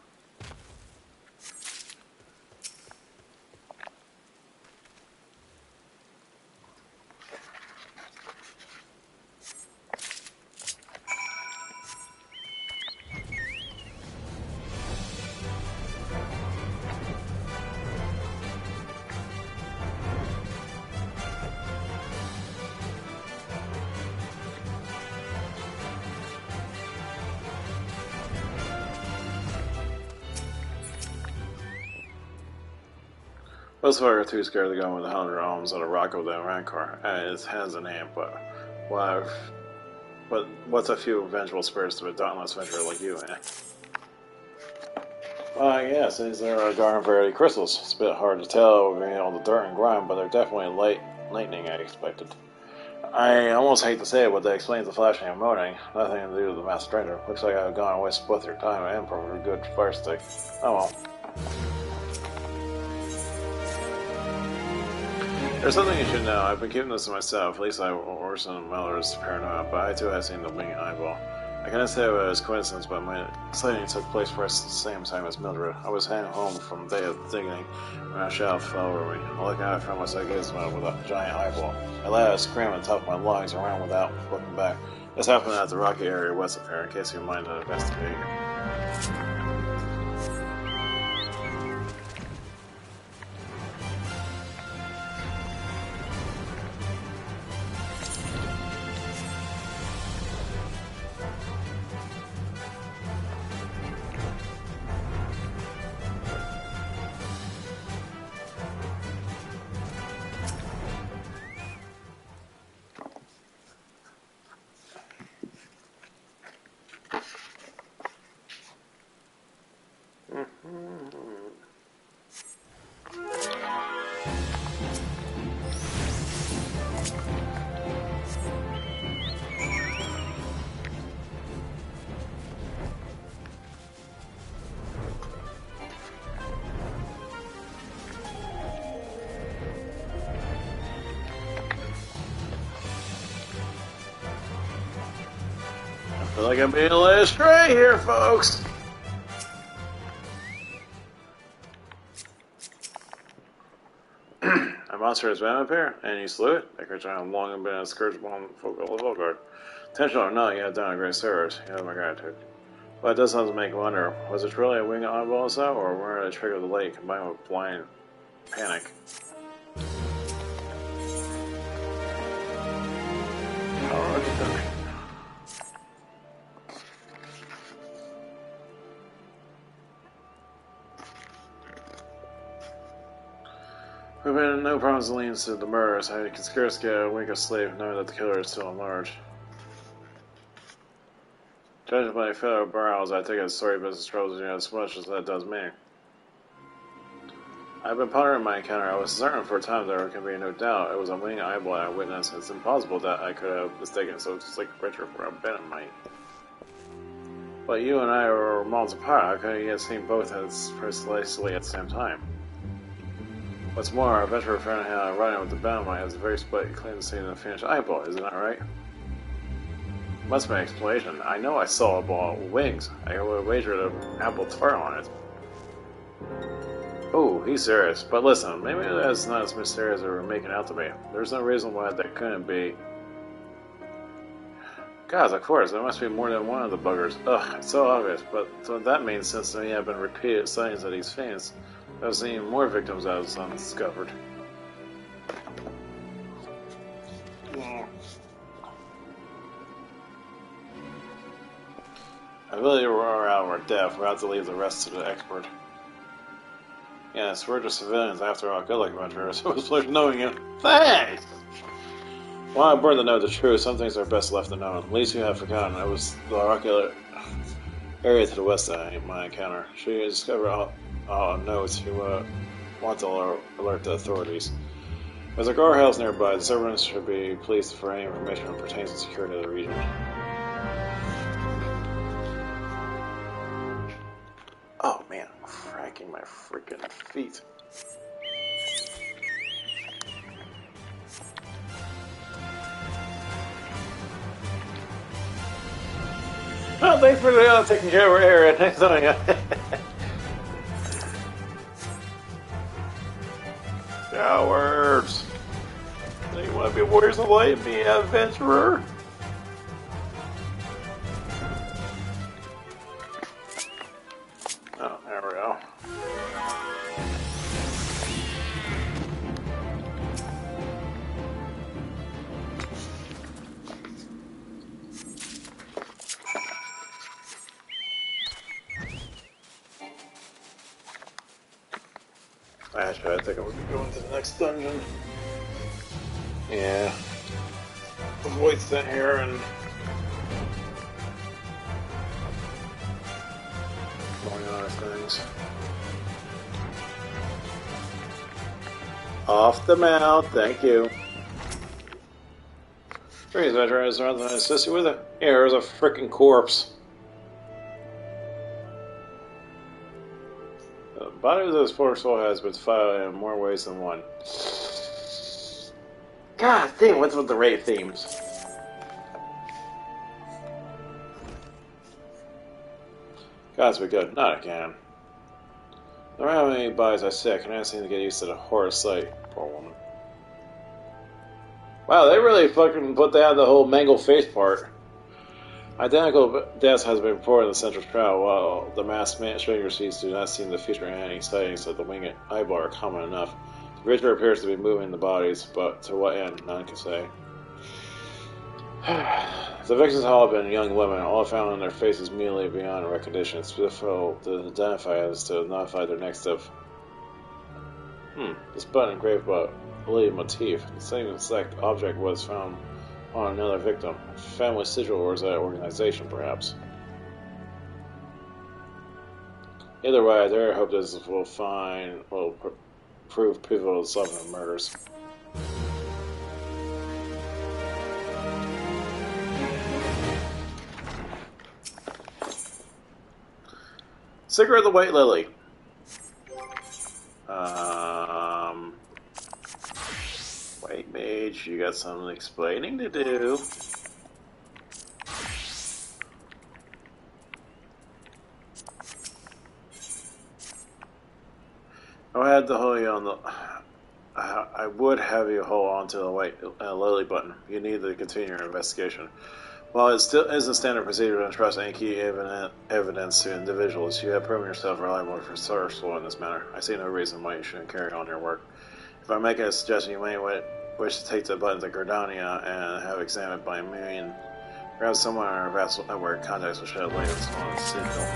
Thus far, too scared to go with 100 arms on a rock with that rancor and his hands in hand, but what's a few vengeful spirits to a dauntless venturer like you, eh? Yes, these are garden variety crystals. It's a bit hard to tell over all the dirt and grime, but they're definitely lightning I expected. I almost hate to say it, but that explains the flashing and moaning. Nothing to do with the mass stranger. Looks like I've gone and wasted both your time and for a good fire stick. Oh well. There's something you should know. I've been keeping this to myself. At least I worsen Meller's paranoia, but I too have seen the winged eyeball. I cannot say it was coincidence, but my sighting took place for the same time as Mildred. I was heading home from the day of digging when a shadow fell over me. I looked out from my gizmo with a giant eyeball. I let out a scream on top of my lungs and ran without looking back. This happened at the rocky area west of here, in case you mind to investigate. feel like I'm being led astray here, folks. A monster has been up here, and you slew it? That creature had long been a scourge upon folk of the Volgard. Intentional or not, you have done a great service. You have my gratitude. But it does something to make me wonder, was it really a winged eyeball out, or were it a trick of the lake combined with blind panic? We've been no problems leads to the murders. I can scarce get a wink of sleep knowing that the killer is still at large. Judging by fellow brows, I think his story business troubles you as much as that does me. I've been pondering my encounter. I was certain for a time there can be no doubt it was a winged eyeball I witnessed. It's impossible that I could have mistaken so slick a creature for a Benamite. But you and I were miles apart. How could I have seen both as precisely at the same time? What's more, our adventurer friend had a run-in with the Benamite has a very split claim to seeing the finished eyeball, isn't that right? Must be an explanation. I know I saw a ball with wings. I would have wagered an apple tart on it. Oh, he's serious. But listen, maybe that's not as mysterious as we're making out to be. There's no reason why that couldn't be. Gods, of course, there must be more than one of the buggers. Ugh, it's so obvious. But so that means since there have been repeated sightings of these fiends, I've seen more victims that was undiscovered. I really roar out our death. We'll have to leave the rest to the expert. Yes, we're just civilians after all. Good luck, adventurers. It was a pleasure knowing you. Thanks! While I burn to know the truth, some things are best left unknown. At least you have forgotten. It was the rocky area to the west of my encounter. She discovered all notes who want to alert the authorities. There's a guardhouse nearby. The servants should be pleased for any information that pertains to security of the region. Oh man, I'm cracking my freaking feet. Oh, thanks for taking care of our area. Thanks, Cowards! Do you want to be warriors of light and be an adventurer? Oh, there we go. Actually, I think I'm going to go into the next dungeon. Yeah. Avoid that here and going on things. Off the mouth, thank you. Greetings, adventurers. Rather than assist you with it, here's a freaking corpse. The body of this poor soul has been filed in more ways than one. God damn, what's with the raid themes? Gods be good. Not again. No matter how many bodies I see, I can't seem to get used to the horrid sight. Poor woman. Wow, they really fucking put down the whole mangled face part. Identical deaths has been reported in the central trial, while the mass stranger seeds do not seem to feature any sightings of the winged eyeball are common enough. The creature appears to be moving the bodies, but to what end, none can say. The victims have all been young women, all found on their faces immediately beyond recognition. It's difficult to identify as to notify their next of. This button engraved by a related motif. The same exact object was found on another victim. A family sigil or is that organization, perhaps? Either way, I dare hope this will prove pivotal to solving the murders. Secret of the White Lily. White Mage, you got some explaining to do. I had to hold you on the. I would have you hold on to the white lily button. You need to continue your investigation. While it still isn't standard procedure to entrust any key evidence to individuals, you have proven yourself reliable and resourceful in this matter. I see no reason why you shouldn't carry on your work. If I make a suggestion, you may wish to take the button to Gardania and have it examined by me, and perhaps someone in our vast network contacts will shed light on the sigil.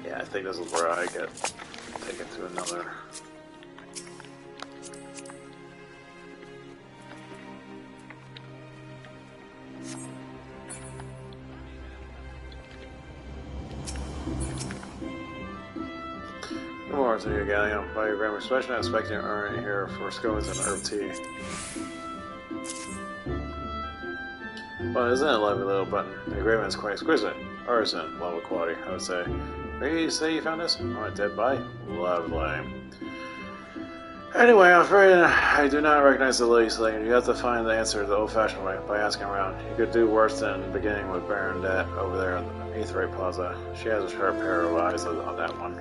Yeah, I think this is where I get taken to another. Good morning to you, Gallium. By your grammar special, I'm expecting to earn it here for scones and herb tea. Well, isn't it a lovely little button? The engraving is quite exquisite. Artisan, level quality, I would say. Where you say you found this? Oh, a dead body? Lovely. Anyway, I'm afraid I do not recognize the lady slayer. You have to find the answer the old-fashioned way, by asking around. You could do worse than beginning with Bernadette over there in the Aetherite Plaza. She has a sharp pair of eyes on that one.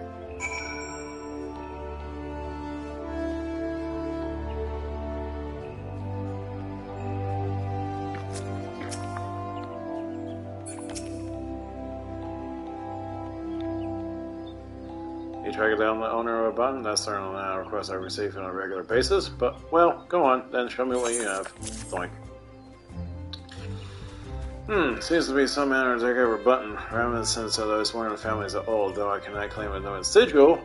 You track down the owner of a button? That's certainly not a request I receive on a regular basis, but, well, go on, then show me what you have. Doink. Seems to be some manner to take over button, reminiscent of those one of the families of old, though I cannot claim a known sigil.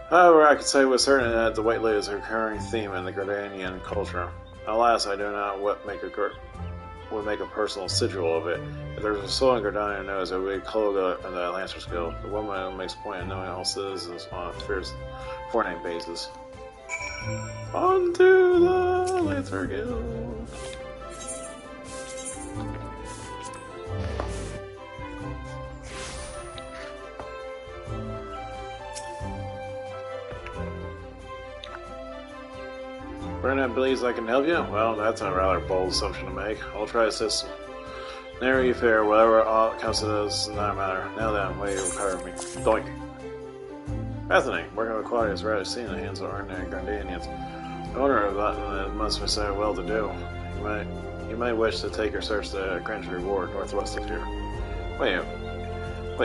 However, I can say with certainty that the White Lady is a recurring theme in the Gardanian culture. Alas, I do not would make a personal sigil of it. If there's a soul in Gardania knows, it would be Cloga and the Lancers Guild. The woman makes a point of knowing all citizens on a fierce forename basis. On to the Lancer Guild! Bernadette believes I can help you? Well, that's a rather bold assumption to make. I'll try to assist. There you fare, whatever comes to this, does not matter. Now then, what do you require of me? Doink. Fascinating. Working with quality is rarely seen in the hands of ordinary Gardanians. The owner of that must be so well to do. You might wish to take your search to a Greenwich Reward, northwest of here. Wait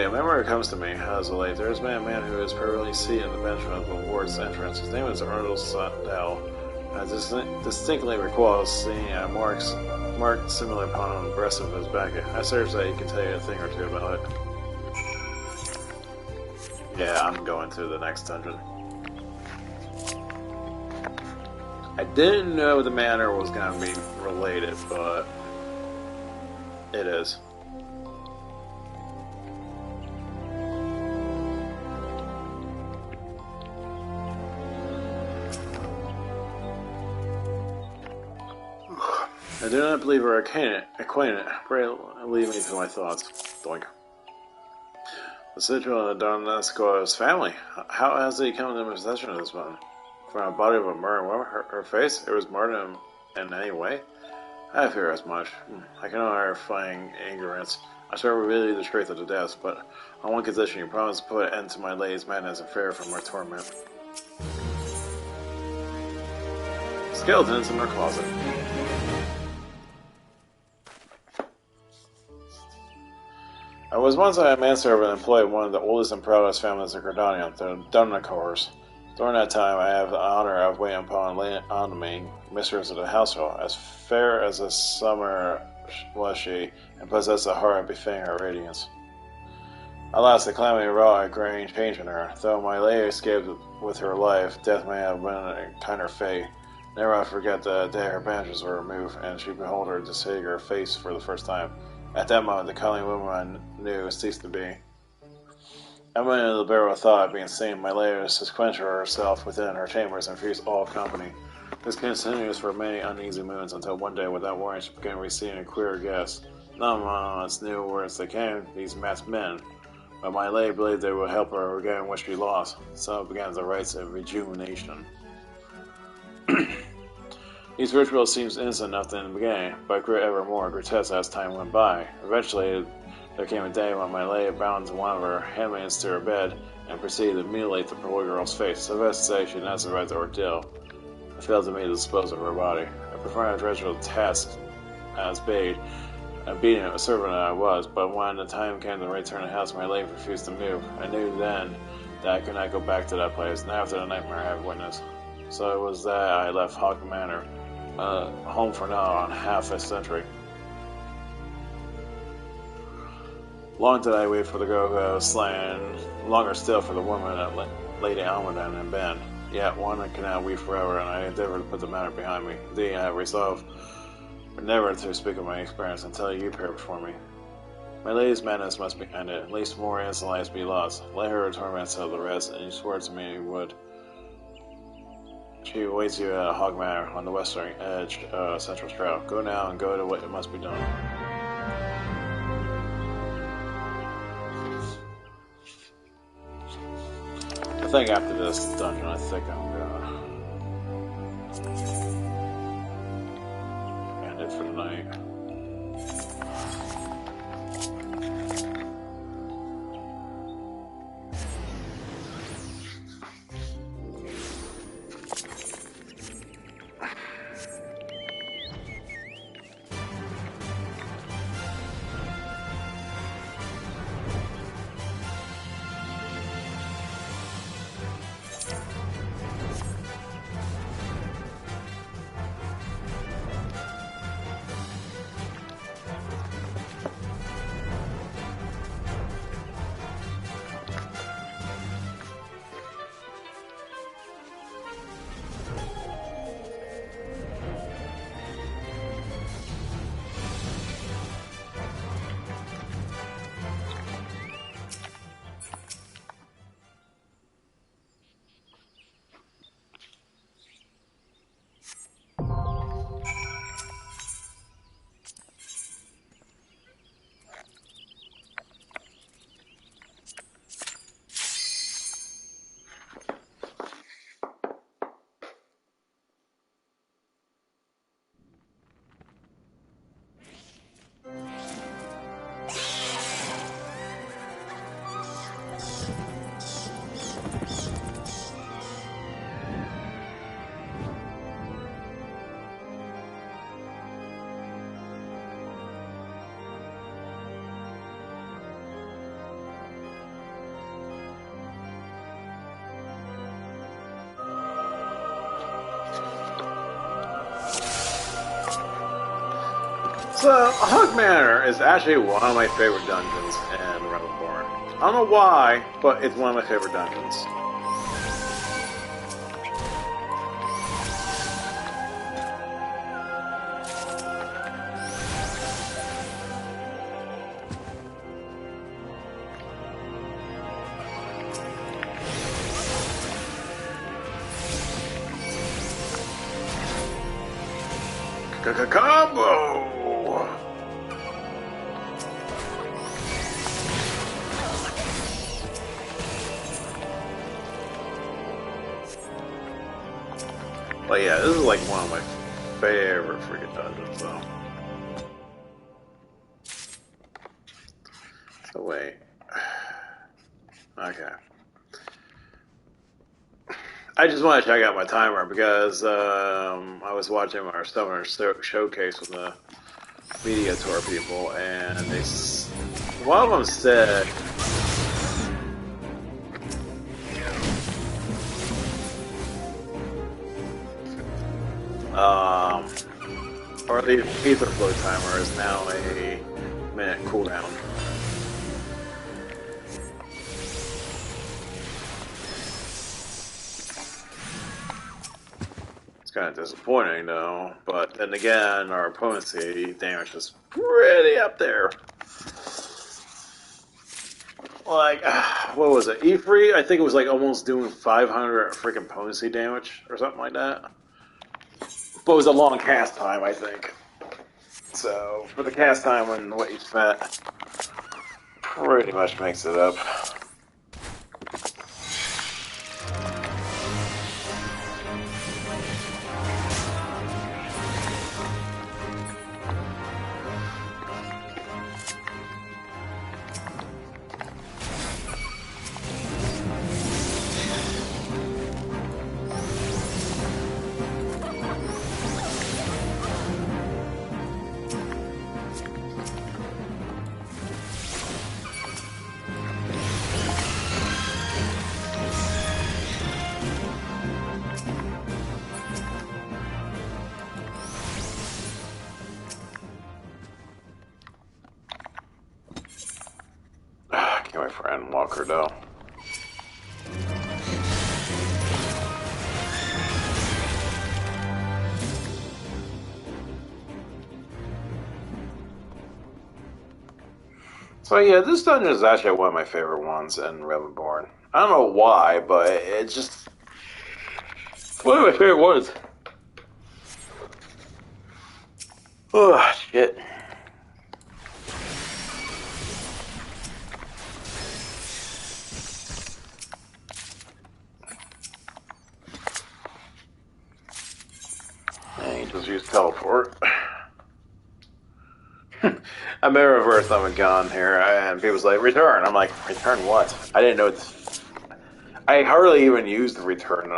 a memory comes to me, as of late. There has been a man who is permanently seated in the bench of the ward's entrance. His name is Arnold Sandell. I distinctly recall seeing a marked similar upon on the breast of his back. I searched that he can tell you a thing or two about it. Yeah, I'm going to the next dungeon. I didn't know the manor was going to be related, but it is. I do not believe we're acquainted. Pray leave me to my thoughts. Doink. The sigil of the Donetsko's family. How has he come into possession of this one? From a body of a murdered woman? Her face? It was murdered in any way? I fear as much. I can only find ignorance. I shall reveal you the truth of the deaths, but on one condition, you promise to put an end to my lady's madness and fear from her torment. Skeletons in her closet. I was once a manservant employed in one of the oldest and proudest families of Gardania, the Dunacors. During that time, I have the honor of waiting upon Lady Ondomine, mistress of the household. As fair as a summer was she, and possessed a heart befitting her radiance. Alas, the calamity wrought a great change in her. Though my lady escaped with her life, death may have been a kinder fate. Never will I forget the day her bandages were removed, and she beheld her disfigured face for the first time. At that moment, the cunning woman I knew ceased to be. Emily of the barrel thought, being seen, my lady was to quench herself within her chambers and refuse all company. This continues for many uneasy moons, until one day, without warning, she began receiving queer guests. None of us knew whence they came, these masked men, but my lady believed they would help her regain what she lost. So began the rites of rejuvenation. Each ritual seems innocent enough in the beginning, but grew ever more grotesque as time went by. Eventually, there came a day when my lady bound one of her handmaids to her bed and proceeded to mutilate the poor girl's face. Suffice to say, she did not survive the ordeal. I failed to meet the dispose of her body. I performed a ritual task as bade, obedient a servant I was, but when the time came to return to the house, my lady refused to move. I knew then that I could not go back to that place, not after the nightmare I had witnessed. So it was that I left Hog Manor, home for now on half a century. Long did I wait for the go-go slain, longer still for the woman at Lady Almaden and Ben. Yet one cannot weep forever, and I endeavored to put the matter behind me. Indeed, I have resolved never to speak of my experience until you appear before me. My lady's madness must be ended, at least more innocent lives be lost. Let her torment settle the rest, and you swore to me you would. She awaits you at Hog Manor on the western edge of Central Trail. Go now and go to what must be done. I think after this dungeon, I think I'm gonna end it for the night. So, Hog Manor is actually one of my favorite dungeons in Realm Reborn. I don't know why, but it's one of my favorite dungeons. Combo! But yeah, this is like one of my favorite freaking dungeons, though. So wait. Okay. I just want to check out my timer because I was watching our Summoner Showcase with the media tour people, and one of them said, or the ether flow timer is now a minute cooldown. Kind of disappointing though, but then again, our potency damage is pretty up there. Like, what was it? E3? I think it was like almost doing 500 freaking potency damage or something like that. But it was a long cast time, I think. So, for the cast time and what you spent, pretty much makes it up. Endwalker, though. So yeah, this dungeon is actually one of my favorite ones in Revenborn. I don't know why, but it's just one of my favorite ones. Oh, shit. And you just use teleport. I made a reverse summon gun here, and people's like, return. I'm like, return what? I didn't know I hardly even used the return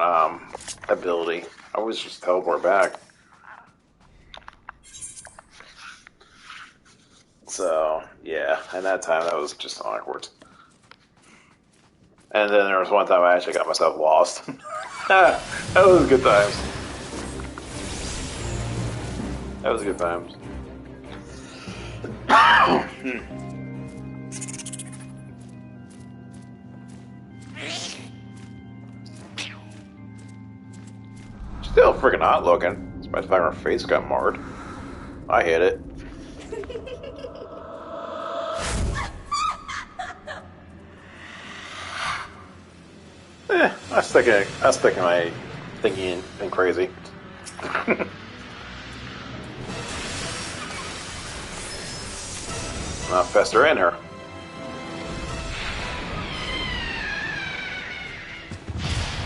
ability. I was just teleport back. So, yeah, and that time that was just awkward. And then there was one time I actually got myself lost. That was good times. That was good times. Still freaking hot looking. Despite the fact her face got marred. I hit it. I was sticking my thingy and crazy. Not fester in her.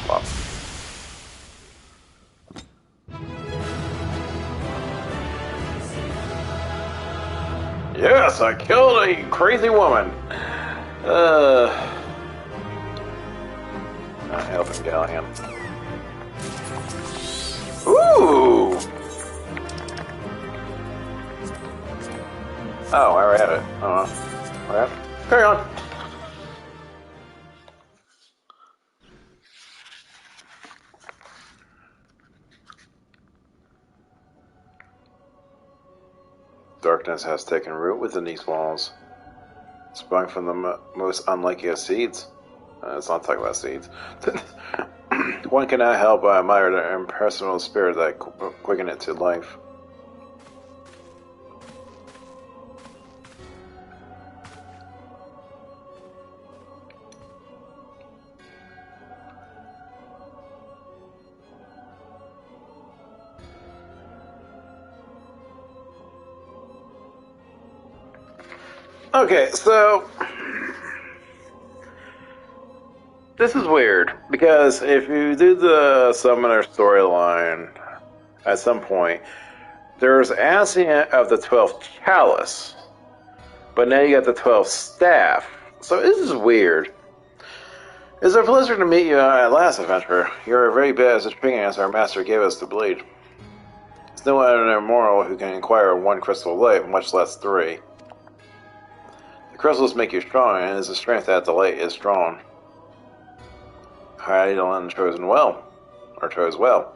Well. Yes, I killed a crazy woman. Not helping Gallian. Ooh! Oh, I already had it. Alright. Carry on. Darkness has taken root within these walls. Sprung from the most unlikely of seeds. Let's not talk about seeds. One cannot help but admire the impersonal spirit that quickened it to life. Okay, so this is weird because if you do the summoner storyline at some point, there's Ascent of the 12th Chalice, but now you got the 12th Staff. So this is weird. It's a pleasure to meet you at last, adventurer. You're very bad at such picking as our master gave us to bleed. There's no one immoral who can acquire one crystal light, much less 3. Crystals make you strong, and it is the strength that the light is drawn. Hydaelyn chose well.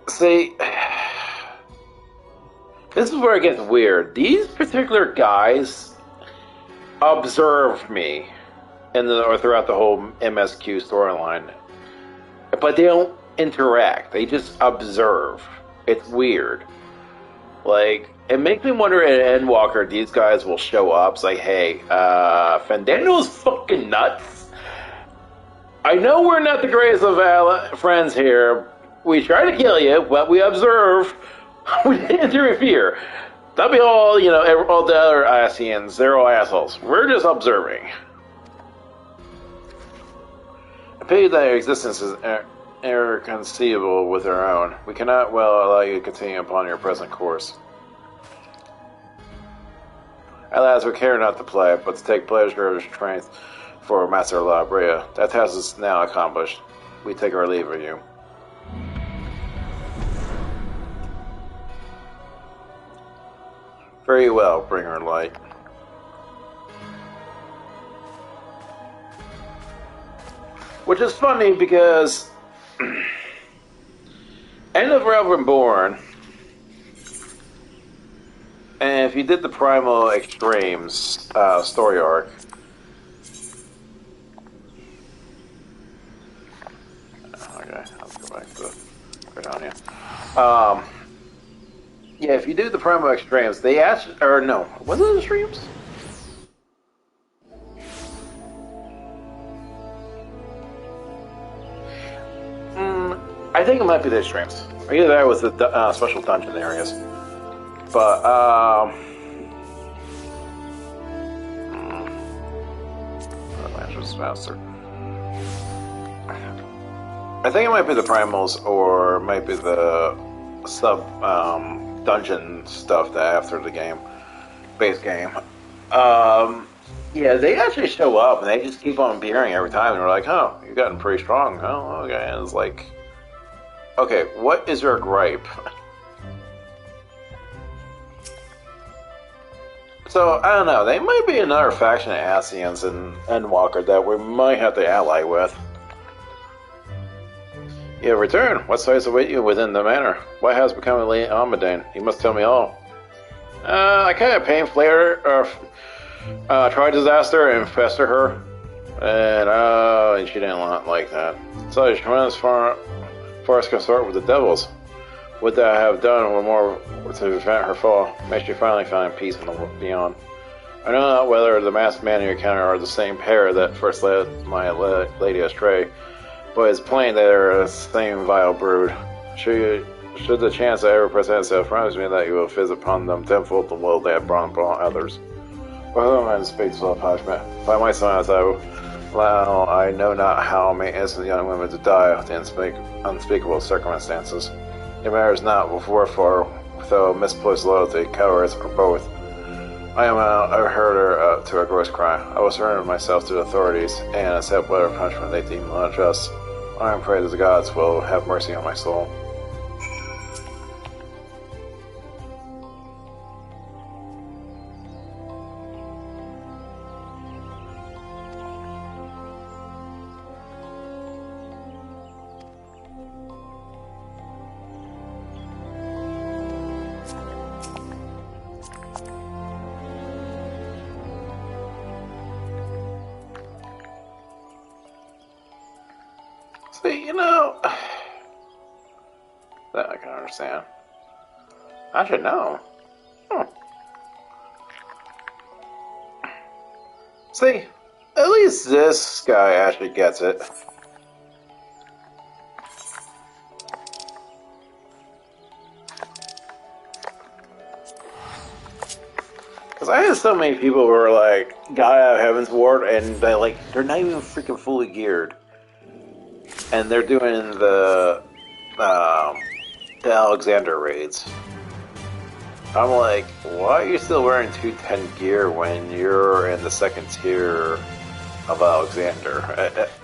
See, this is where it gets weird. These particular guys observed me throughout the whole MSQ storyline, but they don't interact. They just observe. It's weird. Like, it makes me wonder at Endwalker these guys will show up, say, hey, Fandango's fucking nuts. I know we're not the greatest of friends here. We try to kill you, but we observe. We didn't interfere. That'll be all, all the other Asians. They're all assholes. We're just observing. I pity that your existence is irreconcilable with our own. We cannot well allow you to continue upon your present course. Alas, we care not to play, but to take pleasure of strength for Master Labrea. That task is now accomplished. We take our leave of you. Very well, Bringer Light. Which is funny because End of Revenborn And if you did the Primal Extremes story arc, okay, let's go back to right on here. Yeah, if you do the Primal Extremes, they actually, or no, was it Extremes? I think it might be the Extremes. Either that was the special dungeon areas. But, that was faster. I think it might be the Primals, or it might be the sub dungeon stuff that after the game, base game. Yeah, they actually show up and they just keep on appearing every time. And we're like, oh, you've gotten pretty strong. Oh, okay. And it's like, okay, what is your gripe? So, I don't know. They might be another faction of Asians and Endwalker that we might have to ally with. You have returned. What sights await you within the manor? What has become of Lady Almadane? You must tell me all. I kind of pain flare, tried disaster and fester her. And she didn't like that. So, a tremendous forest consort with the devils. Would that I have done or more to prevent her fall? May she finally find peace in the beyond. I know not whether the masked man you encounter are the same pair that first led my lady astray, but it's plain that they're the same vile brood. Should the chance that ever present itself, promise me that you will visit upon them tenfold the woe they have brought upon others. For whom man speaks of punishment? By my son, as I know not how may innocent young women to die of the unspeakable circumstances. It matters not wherefore, though misplaced loyalty, cowardice, or both. I am a herder to a gross crime. I will surrender myself to the authorities and accept whatever punishment they deem unjust. I am praying that the gods will have mercy on my soul. See, that I can understand. I should know. See, at least this guy actually gets it. Because I had so many people who were like, got out of Heaven's Ward, and they're not even freaking fully geared. And they're doing the Alexander raids. I'm like, why are you still wearing 210 gear when you're in the second tier of Alexander?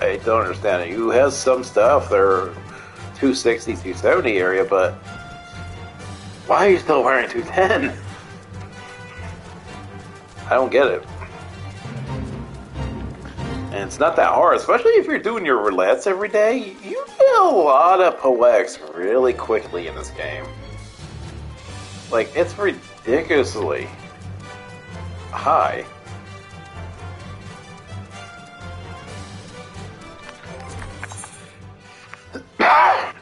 I don't understand it. You have some stuff, they're 260, 270 area, but why are you still wearing 210? I don't get it. And it's not that hard, especially if you're doing your roulettes every day. You get a lot of poetics really quickly in this game. Like, it's ridiculously high.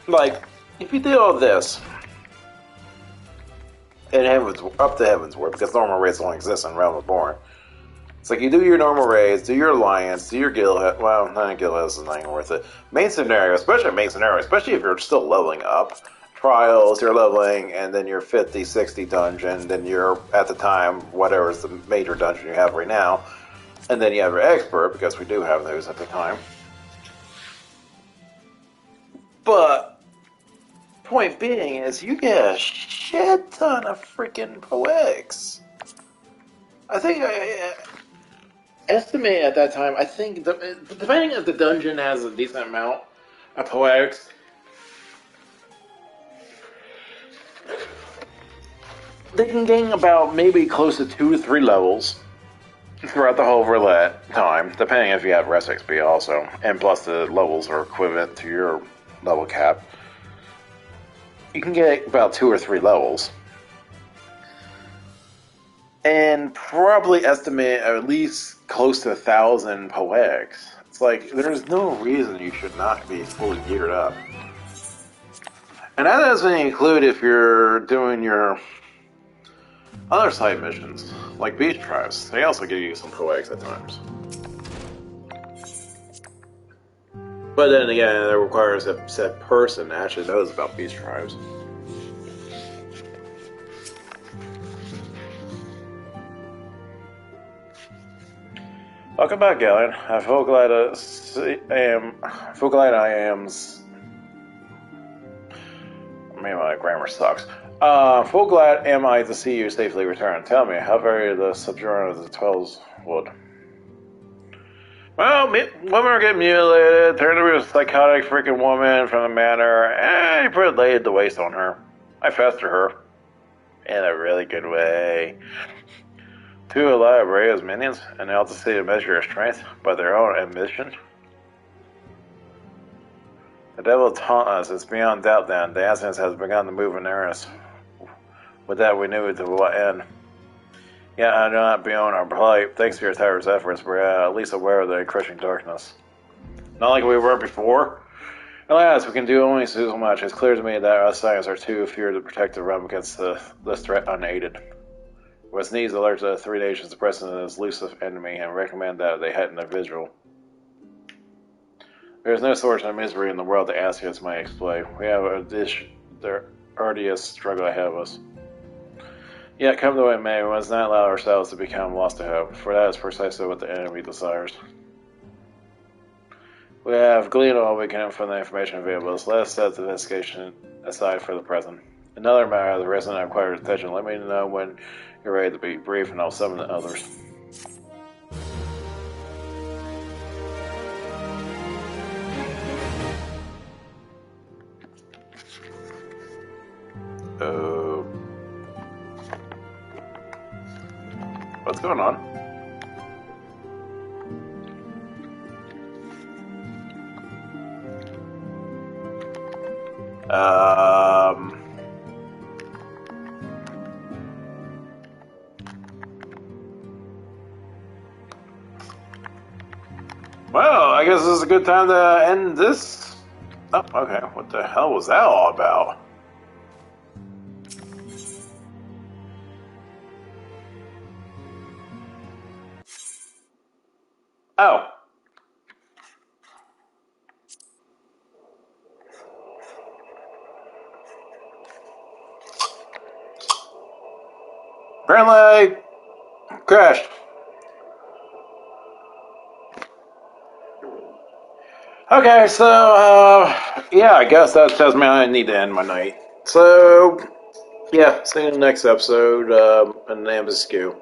Like, if you did all this in up to Heaven's Ward, because normal raids don't exist in Realm Reborn. It's like you do your normal raids, do your alliance, do your guild. Well, not guild is not even worth it. Main scenario, especially if you're still leveling up. Trials, you're leveling, and then your 50, 60 dungeon, then you're, at the time, whatever is the major dungeon you have right now. And then you have your expert, because we do have those at the time. But, point being is, you get a shit ton of freaking poetics. I think I estimate at that time, I think, depending if the dungeon has a decent amount of poetics, they can gain about maybe close to 2 to 3 levels throughout the whole roulette time, depending if you have rest XP also, and plus the levels are equivalent to your level cap. You can get about 2 or 3 levels. and probably estimate at least close to 1,000 poetics. It's like, there's no reason you should not be fully geared up. And that doesn't include if you're doing your other side missions, like beach tribes. They also give you some poetics at times. But then again, it requires a set person that actually knows about beach tribes. Welcome back, Galen. I'm so glad I am. Maybe my grammar sucks. Full glad am I to see you safely return. Tell me, how very the sojourner of the Twelves would. Well, women are getting mutilated, turned into a psychotic freaking woman from the manor, and you put laid the waste on her. I fester her. In a really good way. Two alive Rhea's minions, and they also see to measure your strength by their own admission. The devil taunt us, it's beyond doubt then. The essence has begun to move in earnest. With that we knew to what end. Yet I do not beyond our plight. Thanks to your tireless efforts, we're at least aware of the encroaching darkness. Not like we were before. Alas, we can do only so much. It's clear to me that our science are too few to protect the realm against this threat unaided. West needs alert the three nations the presence of this elusive enemy and recommend that they heighten their vigil. There is no source of misery in the world that Asius might exploit. We have the arduous struggle ahead of us. Yet, come to what may, we must not allow ourselves to become lost to hope, for that is precisely what the enemy desires. We have gleaned all we can from the information available, so let us set the investigation aside for the present. Another matter, the resident acquired attention. Let me know when you're ready to be brief, and I'll summon the others. What's going on? Well, I guess this is a good time to end this. Oh, okay. What the hell was that all about? Oh. Apparently, crashed. Okay, so, yeah, I guess that tells me I need to end my night. So, yeah, see you in the next episode, and the name is Skew.